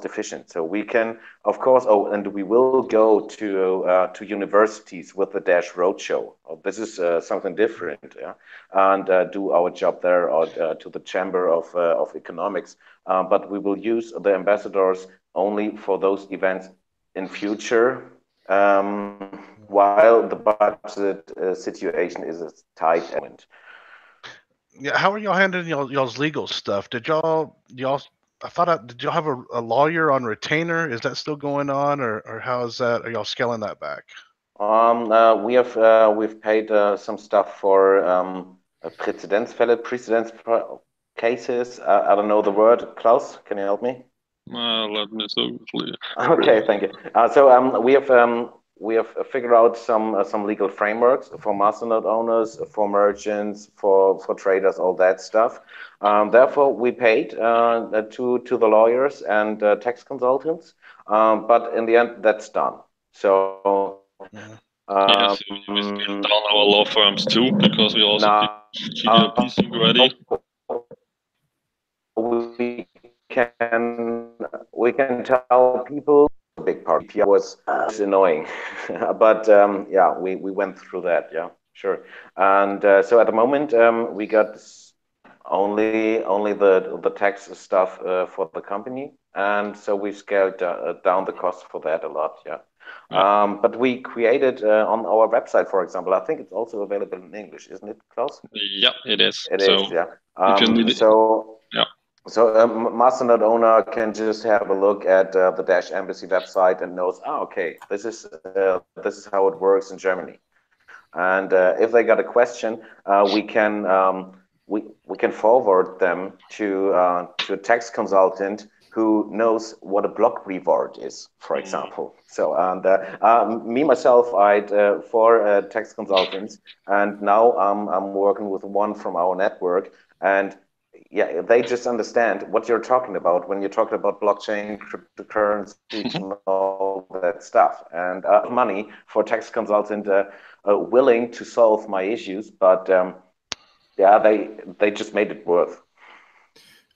efficient. So we can, of course, and we will go to universities with the Dash Roadshow. This is something different, yeah, and do our job there, or to the Chamber of Economics. But we will use the ambassadors only for those events in future while the budget situation is tight. Yeah, how are y'all handling y'all's legal stuff? Did y'all did y'all have a lawyer on retainer? Is that still going on, or how is that? Are y'all scaling that back? We've paid some stuff for Präzedenzfälle, precedence cases. I don't know the word. Klaus, can you help me? Let me so clear. Okay, thank you. We have figured out some legal frameworks for masternode owners, for merchants, for traders, all that stuff. Therefore, we paid to the lawyers and tax consultants, but in the end, that's done. So. Yes, we scaled down our law firms too, because we also keep GDP sync ready. We can tell people a big part was annoying, but yeah, we went through that. Yeah, sure. And so at the moment, we got only the tax stuff for the company, and so we scaled down the cost for that a lot. Yeah. But we created on our website, for example, I think it's also available in English, isn't it, Klaus? Yeah, it is. It is, yeah. So a masternode owner can just have a look at the Dash Embassy website and knows, okay, this is how it works in Germany. And if they got a question, we can forward them to a tax consultant who knows what a block reward is, for example. So, and me myself, I'd 4 tax consultants, and now I'm working with one from our network, and yeah, they just understand what you're talking about when you're talking about blockchain, cryptocurrencies, and all that stuff. And money for tax consultant willing to solve my issues, but yeah, they just made it worth.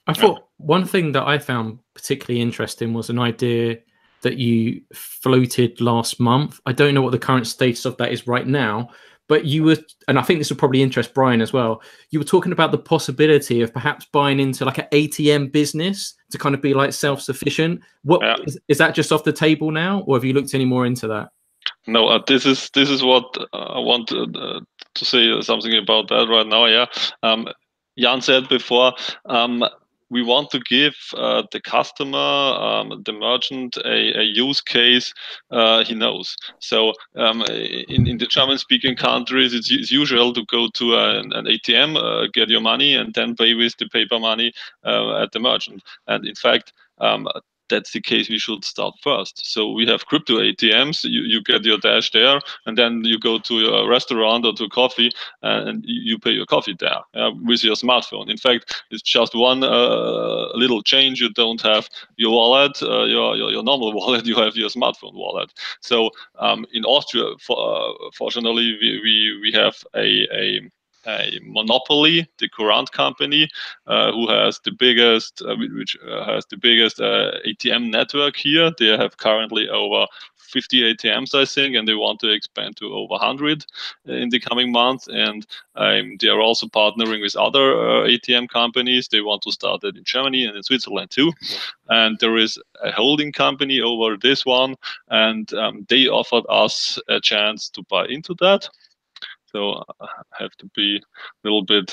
I thought one thing that I found particularly interesting was an idea that you floated last month. I don't know what the current status of that is right now, but you were, and I think this will probably interest Brian as well. You were talking about the possibility of perhaps buying into like an ATM business to kind of be like self-sufficient. Is that just off the table now, or have you looked any more into that? No, this is what I want to say something about that right now. Yeah, Jan said before. We want to give the customer, the merchant, a use case he knows. So in the German-speaking countries, it's usual to go to an ATM, get your money, and then pay with the paper money at the merchant. And in fact, that's the case we should start first. So we have crypto ATMs. You get your Dash there, and then you go to a restaurant or to a coffee, and you pay your coffee there with your smartphone. In fact, it's just one little change. You don't have your wallet, your normal wallet. You have your smartphone wallet. So in Austria, fortunately, we have a monopoly, the Courant company, who has the biggest, ATM network here. They have currently over 50 ATMs, I think, and they want to expand to over 100 in the coming months. And they are also partnering with other ATM companies. They want to start it in Germany and in Switzerland too. And there is a holding company over this one, and they offered us a chance to buy into that. So I have to be a little bit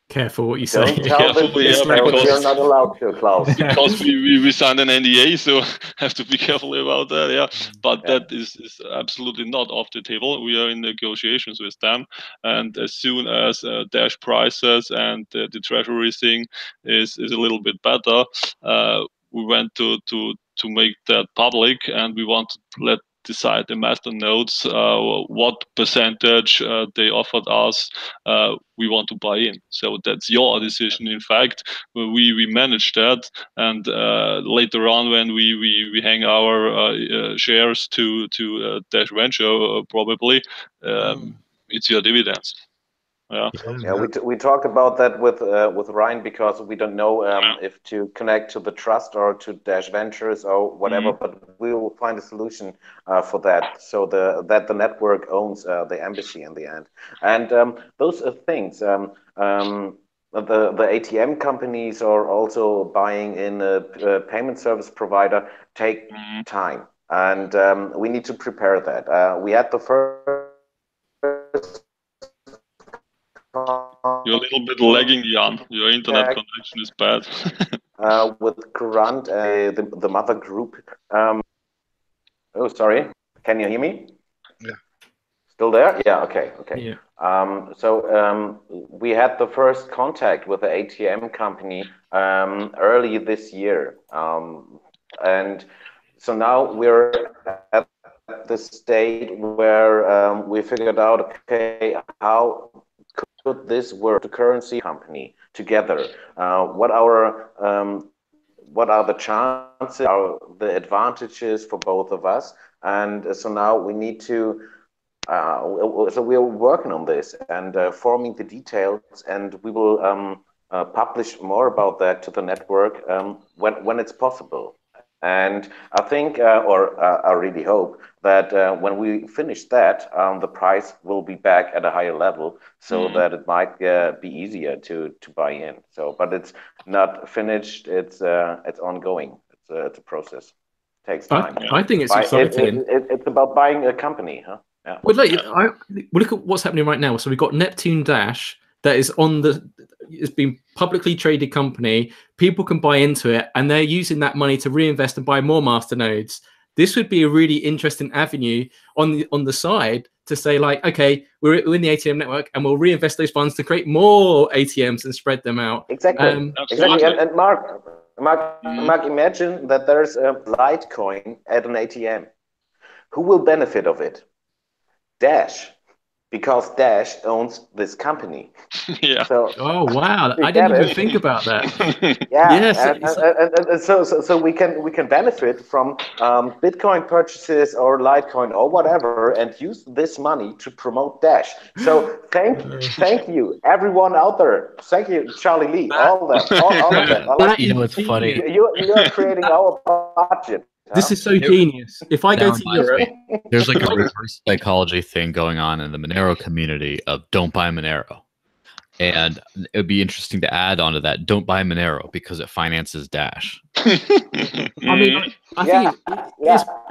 careful what you say. Don't tell them because you're not allowed to, Klaus. Because we signed an NDA, so have to be careful about that. Yeah, but that is absolutely not off the table. We are in negotiations with them, and as soon as Dash prices and the treasury thing is a little bit better, we went to make that public, and we want to decide the master nodes what percentage they offered us we want to buy in. So that's your decision. In fact, we manage that, and later on when we hang our shares to Dash Venture, probably it's your dividends. Yeah, we talked about that with Ryan, because we don't know if to connect to the trust or to Dash Ventures or whatever, but we will find a solution for that, so that the network owns the embassy in the end. And those things, the ATM companies are also buying in a payment service provider take time. and we need to prepare that. We had the first. You're a little bit lagging, Jan. Your internet connection is bad. With Grant, the mother group. Oh, sorry. Can you hear me? Yeah. Still there? Yeah. Okay. Okay. Yeah. So we had the first contact with the ATM company early this year, and so now we're at the state where we figured out, okay, how could this work, the currency company together? What are the chances, are the advantages for both of us? And so now we need to, so we are working on this and forming the details, and we will publish more about that to the network when it's possible. And I think, or I really hope that when we finish that, the price will be back at a higher level, so that it might be easier to buy in. So, but it's not finished. It's ongoing. It's a process. It takes time. I think it's exciting. It's about buying a company, huh? Yeah. Well, look at what's happening right now. So we've got Neptune Dash that is it's been publicly traded company. People can buy into it, and they're using that money to reinvest and buy more masternodes. This would be a really interesting avenue on the side to say, like, okay, we're in the ATM network, and we'll reinvest those funds to create more ATMs and spread them out. Exactly. Exactly. And Mark, imagine that there's a Litecoin at an ATM. Who will benefit of it? Dash, because Dash owns this company. Yeah. So, oh wow, I didn't even think about that. Yeah. Yes. And so we can benefit from Bitcoin purchases or Litecoin or whatever, and use this money to promote Dash. So thank you everyone out there. Thank you, Charlie Lee. All of that. You know, it's funny. You are creating our budget. This is so genius. If I go to Europe, there's like a reverse psychology thing going on in the Monero community of don't buy Monero. And it would be interesting to add onto that, don't buy Monero because it finances Dash. I mean, I think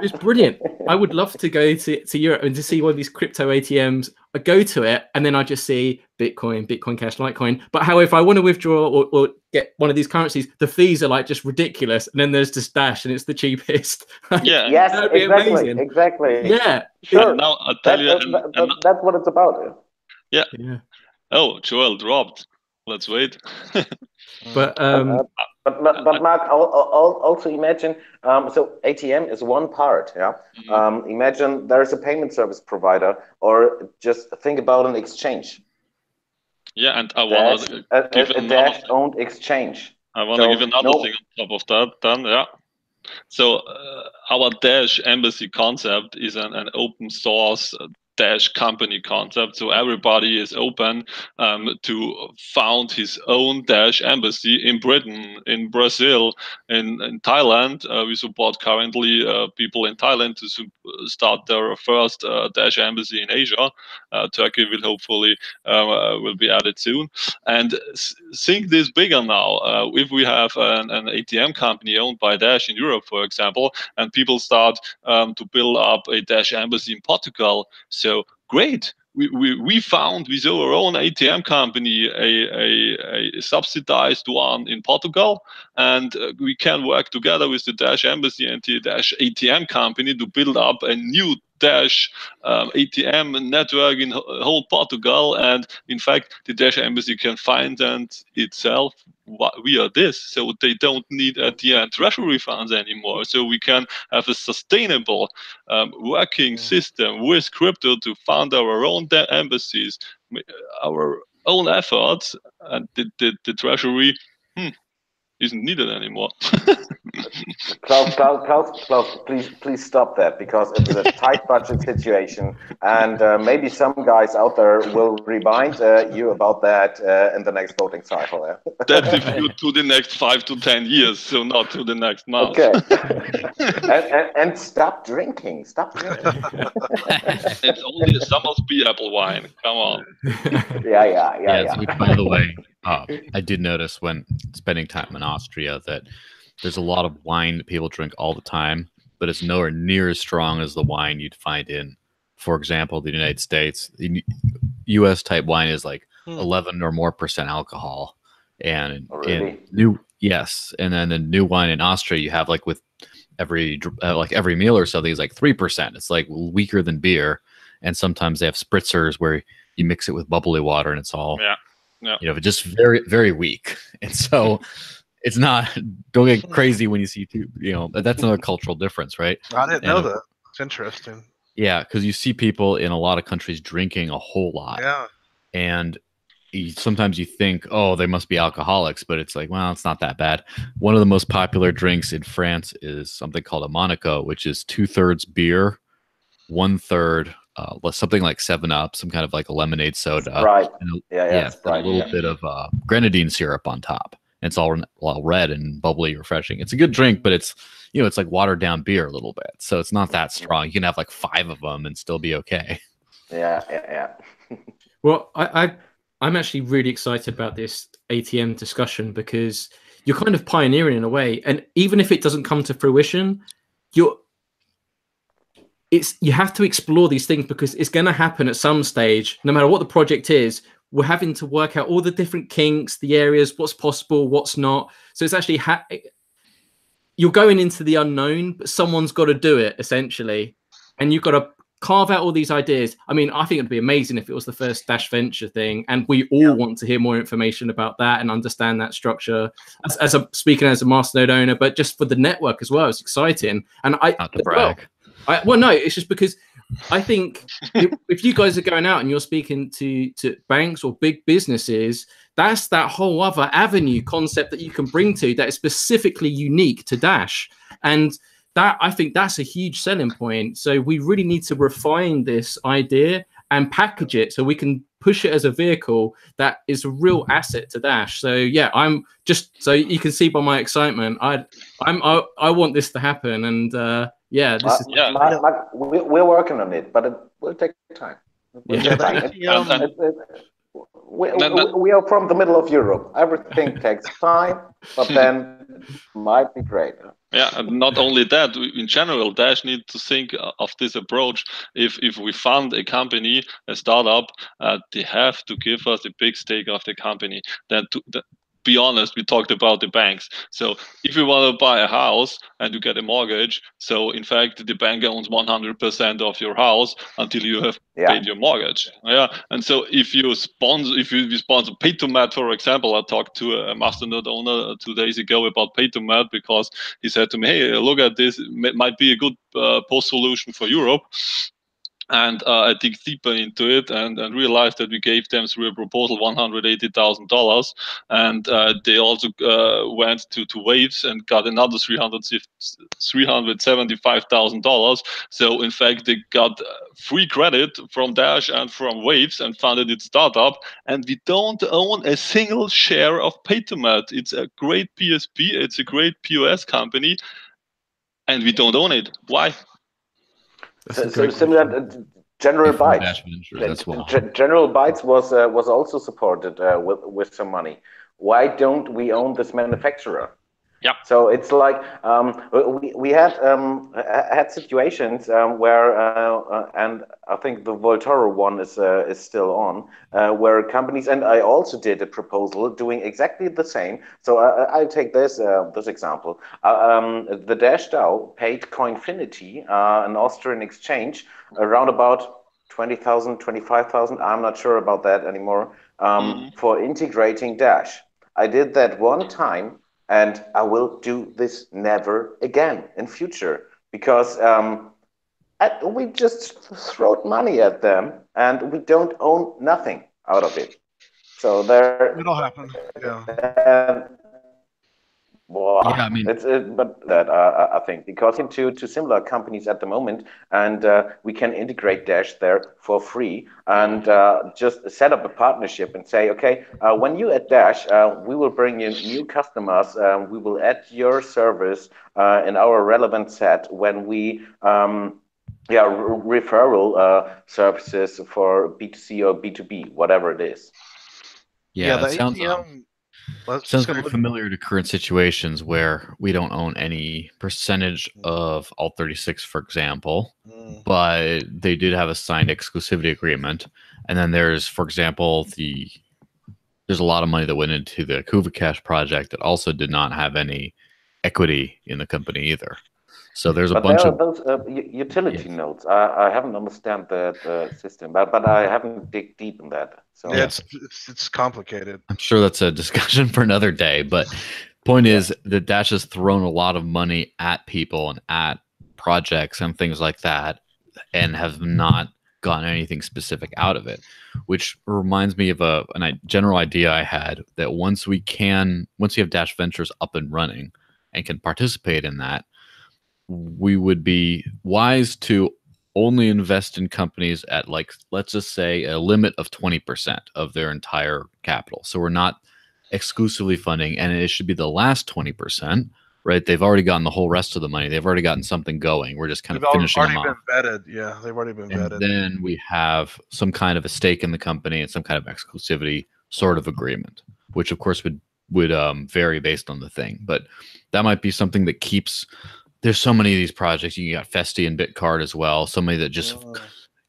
it's brilliant. I would love to go to Europe and to see one of these crypto ATMs. I go to it and then I just see Bitcoin, Bitcoin Cash, Litecoin. But how if I want to withdraw or get one of these currencies, the fees are like just ridiculous. And then there's just Dash and it's the cheapest. Yeah. Yes, that would be amazing. Exactly. Yeah. Sure. Now I'll tell you. That's what it's about. Yeah. Yeah. Oh, Joel dropped. Let's wait. But Mark, also imagine, so ATM is one part, yeah. Imagine there's a payment service provider, or just think about an exchange. Yeah, and I want to give a Dash-owned exchange. I want to give another thing on top of that. Then, yeah. So our Dash embassy concept is an open source Dash company concept, so everybody is open to found his own Dash embassy in Britain, in Brazil, in Thailand. We support currently people in Thailand to start their first Dash embassy in Asia. Turkey will hopefully will be added soon. And think this bigger now. If we have an ATM company owned by Dash in Europe, for example, and people start to build up a Dash embassy in Portugal, so great. We found with our own ATM company a subsidized one in Portugal, and we can work together with the Dash embassy and the Dash ATM company to build up a new Dash ATM network in whole Portugal. And in fact, the Dash embassy can finance itself via this, so they don't need at the end treasury funds anymore. So we can have a sustainable working system with crypto to fund our own embassies, our own efforts, and the treasury isn't needed anymore. Klaus, please stop that, because it's a tight budget situation, and maybe some guys out there will remind you about that in the next voting cycle. Yeah? That's if you to the next 5 to 10 years, so not to the next month. Okay. and stop drinking. Stop drinking. It's only a summer's beer apple wine. Come on. Yeah. Which, by the way, I did notice when spending time in Austria that there's a lot of wine that people drink all the time, but it's nowhere near as strong as the wine you'd find in, for example, the United States. U.S. type wine is like 11 or more % alcohol, and Really? and then in new wine in Austria, you have like with every meal or something is like 3%. It's like weaker than beer, and sometimes they have spritzers where you mix it with bubbly water, and it's all just very, very weak. And so it's not, don't get crazy when you see that's another cultural difference, right? I didn't know that. It's interesting. Yeah, because you see people in a lot of countries drinking a whole lot. Yeah. And sometimes you think, oh, they must be alcoholics, but it's like, well, it's not that bad. One of the most popular drinks in France is something called a Monaco, which is 2/3 beer, 1/3 something like 7-Up, some kind of like a lemonade soda, Right? and And a little bit of grenadine syrup on top. And it's all red and bubbly, refreshing. It's a good drink, but it's it's like watered down beer a little bit, so it's not that strong. You can have like 5 of them and still be okay. Yeah. Well, I'm actually really excited about this ATM discussion because you're kind of pioneering in a way, and even if it doesn't come to fruition, you have to explore these things because it's going to happen at some stage. No matter what the project is, we're having to work out all the different kinks, the areas, what's possible, what's not. So it's actually you're going into the unknown, but someone's got to do it essentially, and you've got to carve out all these ideas. I mean, I think it'd be amazing if it was the first Dash Venture thing, and we all want to hear more information about that and understand that structure. Speaking as a masternode owner, but just for the network as well, it's exciting. And not to brag. Well, no, it's just because I think if you guys are going out and you're speaking to banks or big businesses, that's that whole other avenue concept that you can bring to that is specifically unique to Dash. And that, I think that's a huge selling point. So we really need to refine this idea and package it so we can push it as a vehicle that is a real asset to Dash. So yeah, I'm just, so you can see by my excitement, I want this to happen. And we're working on it, but it will take time. We are from the middle of Europe. Everything takes time, but then might be great. Yeah, and not only that, in general, Dash need to think of this approach. If we fund a company, a startup, they have to give us a big stake of the company. Then be honest, we talked about the banks. So if you want to buy a house and you get a mortgage, so in fact the bank owns 100% of your house until you have paid your mortgage. And so if you sponsor Pay2Mat, for example, I talked to a masternode owner 2 days ago about Pay2Mat because he said to me, hey, look at this, it might be a good post solution for Europe. And I dig deeper into it and realized that we gave them through a proposal $180,000, and they also went to Waves and got another $375,000. So in fact, they got free credit from Dash and from Waves and funded its startup. And we don't own a single share of Pay2Mat. It's a great PSP. It's a great POS company, and we don't own it. Why? So similar, General Bytes. General Bytes was also supported with some money. Why don't we own this manufacturer? Yeah. So it's like we had situations where and I think the Voltoro one is still on where companies, and I also did a proposal doing exactly the same. So I'll take this example. The Dash DAO paid Coinfinity, an Austrian exchange, around about 20,000, 25,000. I'm not sure about that anymore. For integrating Dash. I did that one time. And I will do this never again in future because we just throw money at them and we don't own nothing out of it. So it'll happen. Yeah. I mean, but that I think because into similar companies at the moment, and we can integrate Dash there for free and just set up a partnership and say, okay, when you add Dash, we will bring you new customers. We will add your service in our relevant set when we referral services for B2C or B2B, whatever it is. Yeah, the that sounds. ATM. Sounds very familiar to current situations where we don't own any percentage of Alt 36, for example, but they did have a signed exclusivity agreement. And then there's, for example, there's a lot of money that went into the Kuvacash project that also did not have any equity in the company either. So there's a bunch of those utility nodes. I haven't understand the system, but I haven't dig deep in that. So yeah, it's complicated. I'm sure that's a discussion for another day. But point is that Dash has thrown a lot of money at people and at projects and things like that, and have not gotten anything specific out of it. Which reminds me of a general idea I had that once we have Dash Ventures up and running and can participate in that, we would be wise to only invest in companies at, like, let's just say a limit of 20% of their entire capital. So we're not exclusively funding, and it should be the last 20%, right? They've already gotten the whole rest of the money. They've already gotten something going. We're just kind of finishing them off. They've already been vetted. Yeah, they've already been vetted. And then we have some kind of a stake in the company and some kind of exclusivity sort of agreement, which of course would vary based on the thing. But that might be something that keeps. There's so many of these projects. You got Festi and Bitcard as well. So many that just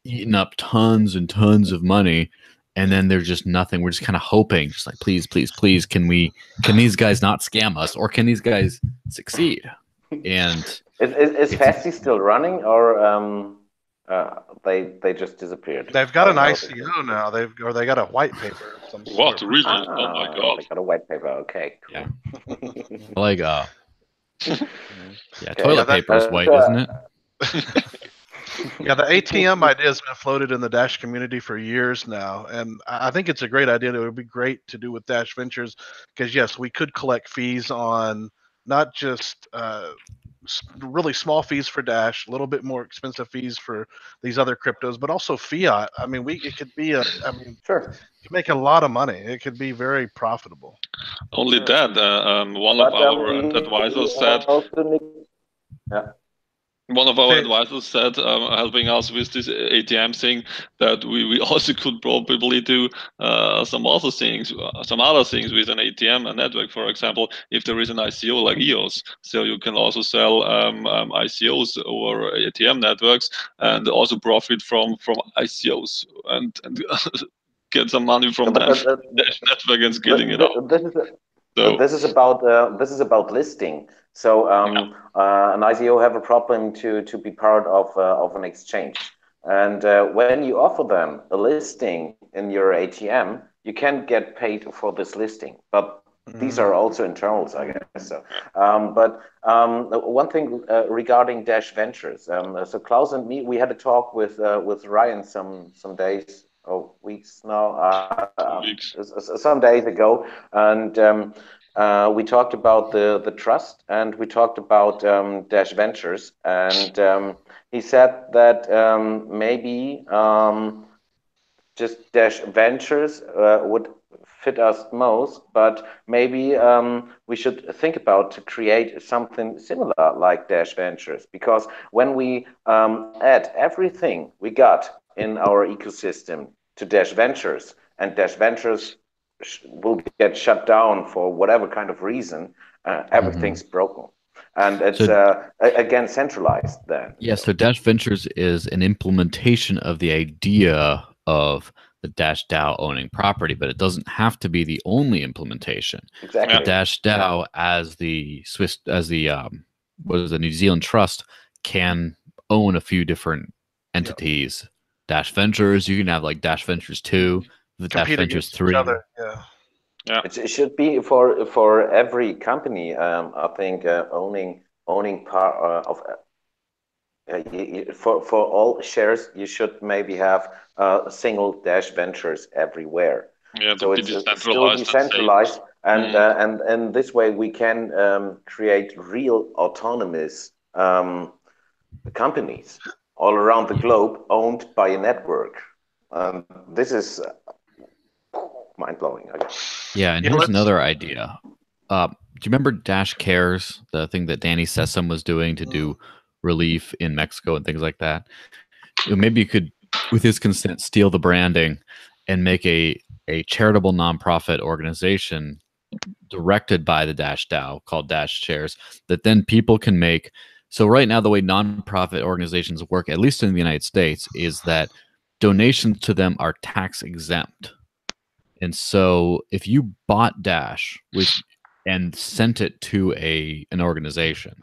eaten up tons and tons of money, and then there's just nothing. We're just kind of hoping, just like, please, please, please, can these guys not scam us, or can these guys succeed? And is Festi still running, or they just disappeared? They've got an ICO now. They got a white paper. Of some What sort. really? Oh my god! They got a white paper. Okay. Cool. Yeah. Like yeah, toilet paper is white, isn't it? Yeah, the ATM idea has been floated in the Dash community for years now, and I think it's a great idea. It would be great to do with Dash Ventures, because yes, we could collect fees on not just really small fees for Dash, a little bit more expensive fees for these other cryptos, but also fiat. I mean, it could be sure, you make a lot of money. It could be very profitable. Only that one of our advisors said. One of our advisors said, helping us with this ATM thing, that we also could probably do some other things with an ATM, a network, for example, if there is an ICO like EOS. So you can also sell ICOs over ATM networks and also profit from ICOs and get some money from that network and scaling it out. This is about listing. So an ICO have a problem to be part of an exchange, and when you offer them a listing in your ATM, you can get paid for this listing. But these are also internals, I guess. So, but one thing regarding Dash Ventures. So Klaus and me, we had a talk with Ryan some days or weeks now, some days ago, and. We talked about the trust, and we talked about Dash Ventures, and he said that maybe just Dash Ventures would fit us most, but maybe we should think about to create something similar like Dash Ventures, because when we add everything we got in our ecosystem to Dash Ventures, and Dash Ventures will get shut down for whatever kind of reason, everything's broken, and it's again centralized then. Yeah, so Dash Ventures is an implementation of the idea of the Dash DAO owning property, but it doesn't have to be the only implementation. Exactly. The Dash DAO as the New Zealand trust can own a few different entities. Dash Ventures, you can have like Dash Ventures 2, the Dash Ventures 3. Yeah. It should be for every company. I think owning part of for all shares, you should maybe have a single Dash Ventures everywhere. Yeah, so it's still decentralized, and this way we can create real autonomous companies all around the globe, owned by a network. This is mind-blowing, I guess. Yeah, and here's another idea. Do you remember Dash Cares, the thing that Danny Sessom was doing to do relief in Mexico and things like that? Maybe you could, with his consent, steal the branding and make a charitable nonprofit organization directed by the Dash DAO called Dash Shares that then people can make. So right now, the way nonprofit organizations work, at least in the United States, is that donations to them are tax exempt. And so if you bought Dash and sent it to an organization,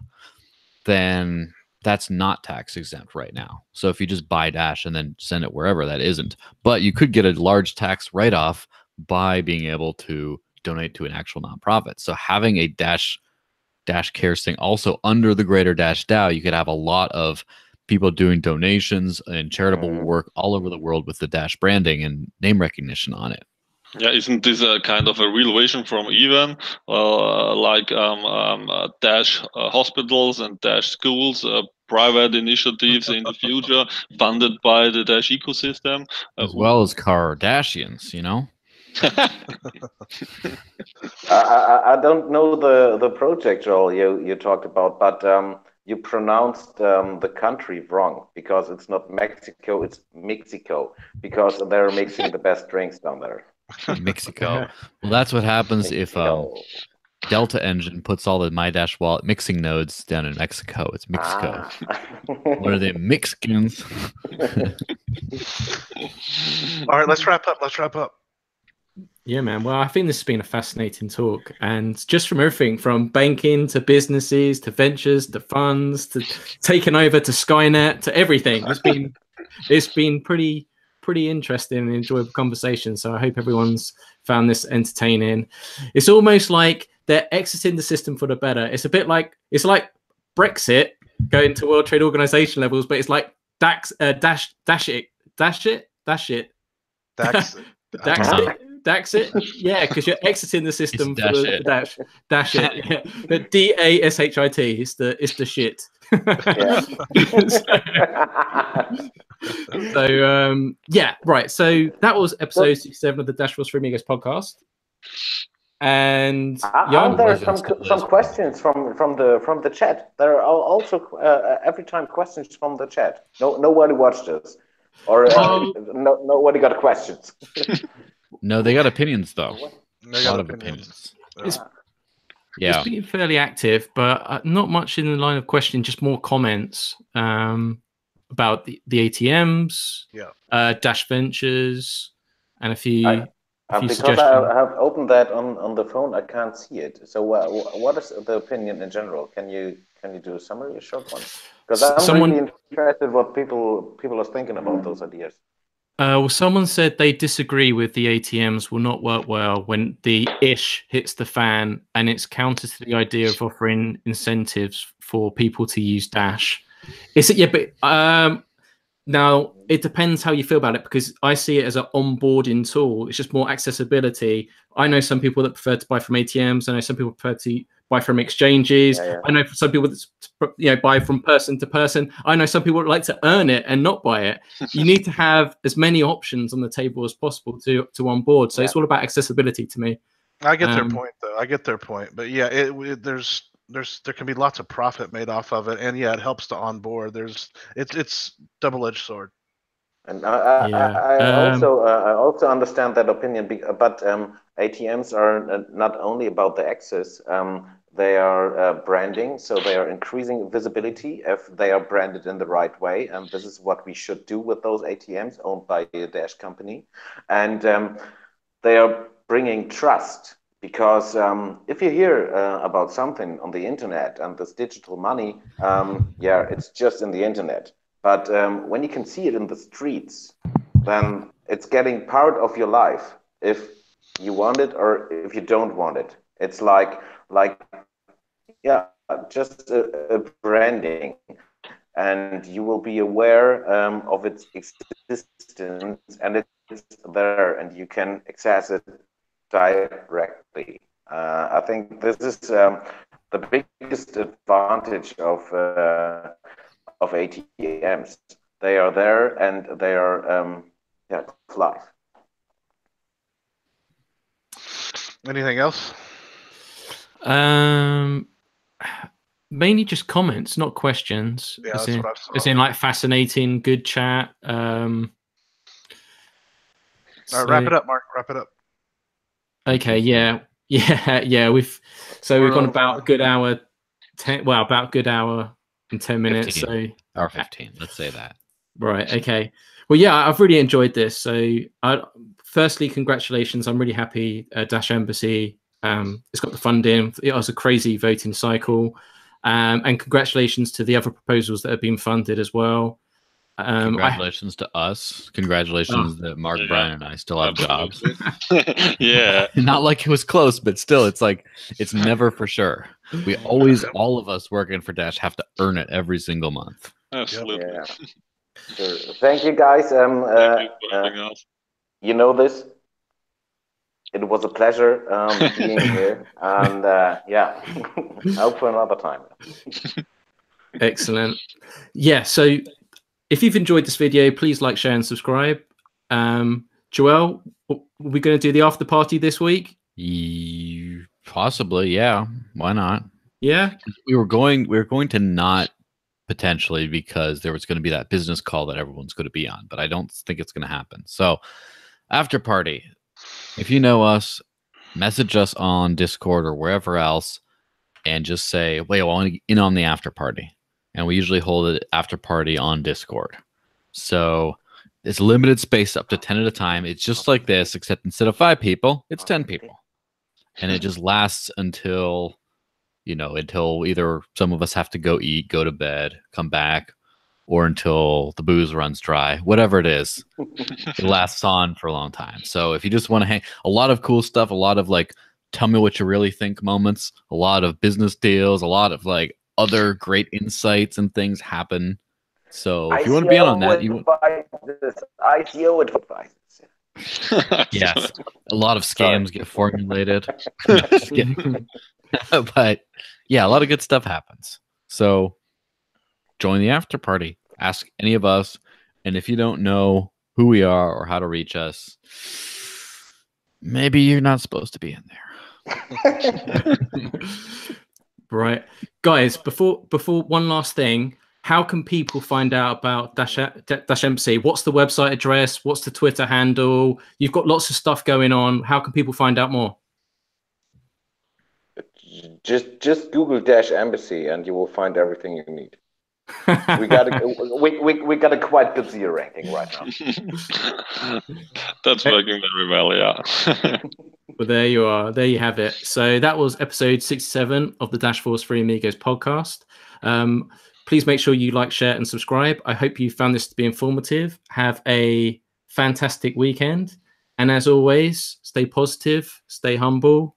then that's not tax exempt right now. So if you just buy Dash and then send it wherever, that isn't. But you could get a large tax write-off by being able to donate to an actual nonprofit. So having a Dash Cares thing also under the greater Dash DAO, you could have a lot of people doing donations and charitable work all over the world with the Dash branding and name recognition on it. Yeah, isn't this a kind of a real vision from even like Dash hospitals and Dash schools, private initiatives in the future funded by the Dash ecosystem? As well as Kardashians, you know? I don't know the project, Joel, you talked about, but you pronounced the country wrong because it's not Mexico, it's Mexico, because they're mixing the best drinks down there. Mexico. Well, that's what happens Mexico. if Delta Engine puts all the My Dash Wallet mixing nodes down in Mexico. It's Mexico. What are they, Mexicans? All right, let's wrap up. Yeah, man. Well, I think this has been a fascinating talk. And just from everything from banking to businesses to ventures to funds to taking over to Skynet to everything. It's been pretty interesting and enjoyable conversation. So I hope everyone's found this entertaining. It's almost like they're exiting the system for the better. It's a bit like Brexit going to World Trade Organization levels, but it's like Dash it, yeah, because you're exiting the system for the dash it, yeah. But DASHIT, it's the shit. So yeah, right. So that was episode 67 of the Dash for Amigos podcast. And are there some questions from the chat? There are also every time questions from the chat. Nobody watched this, or nobody got questions. No, they got opinions though. A lot of opinions. It's been fairly active, but not much in the line of question. Just more comments about the ATMs, Dash Ventures, and a few. Because I have opened that on the phone, I can't see it. So what is the opinion in general? Can you do a summary, a short one? Because I'm really interested what people are thinking about those ideas. Well, someone said they disagree with the ATMs will not work well when the ish hits the fan, and it's counter to the idea of offering incentives for people to use Dash. But now it depends how you feel about it, because I see it as an onboarding tool. It's just more accessibility. I know some people that prefer to buy from ATMs. I know some people prefer to buy from exchanges. I know some people that buy from person to person. I know some people would like to earn it and not buy it. You need to have as many options on the table as possible to onboard. So it's all about accessibility to me. I get their point, though. I get their point, but yeah, there can be lots of profit made off of it, and it helps to onboard. It's double-edged sword. And I also understand that opinion, but ATMs are not only about the access. They are branding, so they are increasing visibility if they are branded in the right way, and this is what we should do with those ATMs owned by a Dash company. And they are bringing trust, because if you hear about something on the internet and this digital money, it's just in the internet. But when you can see it in the streets, then it's getting part of your life if you want it or if you don't want it. It's like just a branding, and you will be aware of its existence, and it's there, and you can access it directly. I think this is the biggest advantage of ATMs. They are there, and they are it's live. Anything else? Mainly just comments, not questions. Yeah, as in like fascinating, good chat. All right, wrap it up, Mark. Wrap it up. Okay, yeah. Yeah. We've gone about a good hour, about a good hour and 10 minutes. 15. Or 15. Let's say that. Right. Okay. Well, yeah, I've really enjoyed this. So, firstly, congratulations. I'm really happy. Dash Embassy. It's got the funding. It was a crazy voting cycle, and congratulations to the other proposals that have been funded as well. Congratulations to us. Congratulations that Mark, Brian, and I still have jobs. Yeah. Not like it was close, but still, it's like it's never for sure. We always, all of us working for Dash, have to earn it every single month. Absolutely. Yeah. Sure. Thank you, guys. Thank you for having us. You know this. It was a pleasure being here, and yeah, hope for another time. Excellent. Yeah. So, if you've enjoyed this video, please like, share, and subscribe. Joel, are we going to do the after party this week? Possibly, yeah. Why not? Yeah. We were going to not potentially, because there was going to be that business call that everyone's going to be on, but I don't think it's going to happen. So, after party. If you know us, message us on Discord or wherever else, and just say, "Wait, I want to get in on the after party." And we usually hold an after party on Discord. So it's limited space, up to 10 at a time. It's just like this, except instead of 5 people, it's 10 people. And it just lasts until either some of us have to go eat, go to bed, come back, or until the booze runs dry. Whatever it is, it lasts on for a long time. So if you just want to hang, a lot of cool stuff, a lot of like, tell me what you really think moments, a lot of business deals, a lot of like other great insights and things happen. So if you want to be on that, ICO advices. Yes, a lot of scams get formulated. But yeah, a lot of good stuff happens. So join the after party. Ask any of us, and if you don't know who we are or how to reach us, maybe you're not supposed to be in there. Right, guys. Before one last thing, how can people find out about Dash Embassy? What's the website address? What's the Twitter handle? You've got lots of stuff going on. How can people find out more? Just Google Dash Embassy, and you will find everything you need. we got a quite good zero ranking right now. That's working very well, yeah. Well, there you are. There you have it. So that was episode 67 of the Dash Force Free Amigos podcast. Please make sure you like, share, and subscribe. I hope you found this to be informative. Have a fantastic weekend. And as always, stay positive, stay humble,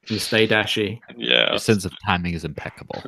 and stay dashy. Yeah. Your sense of timing is impeccable.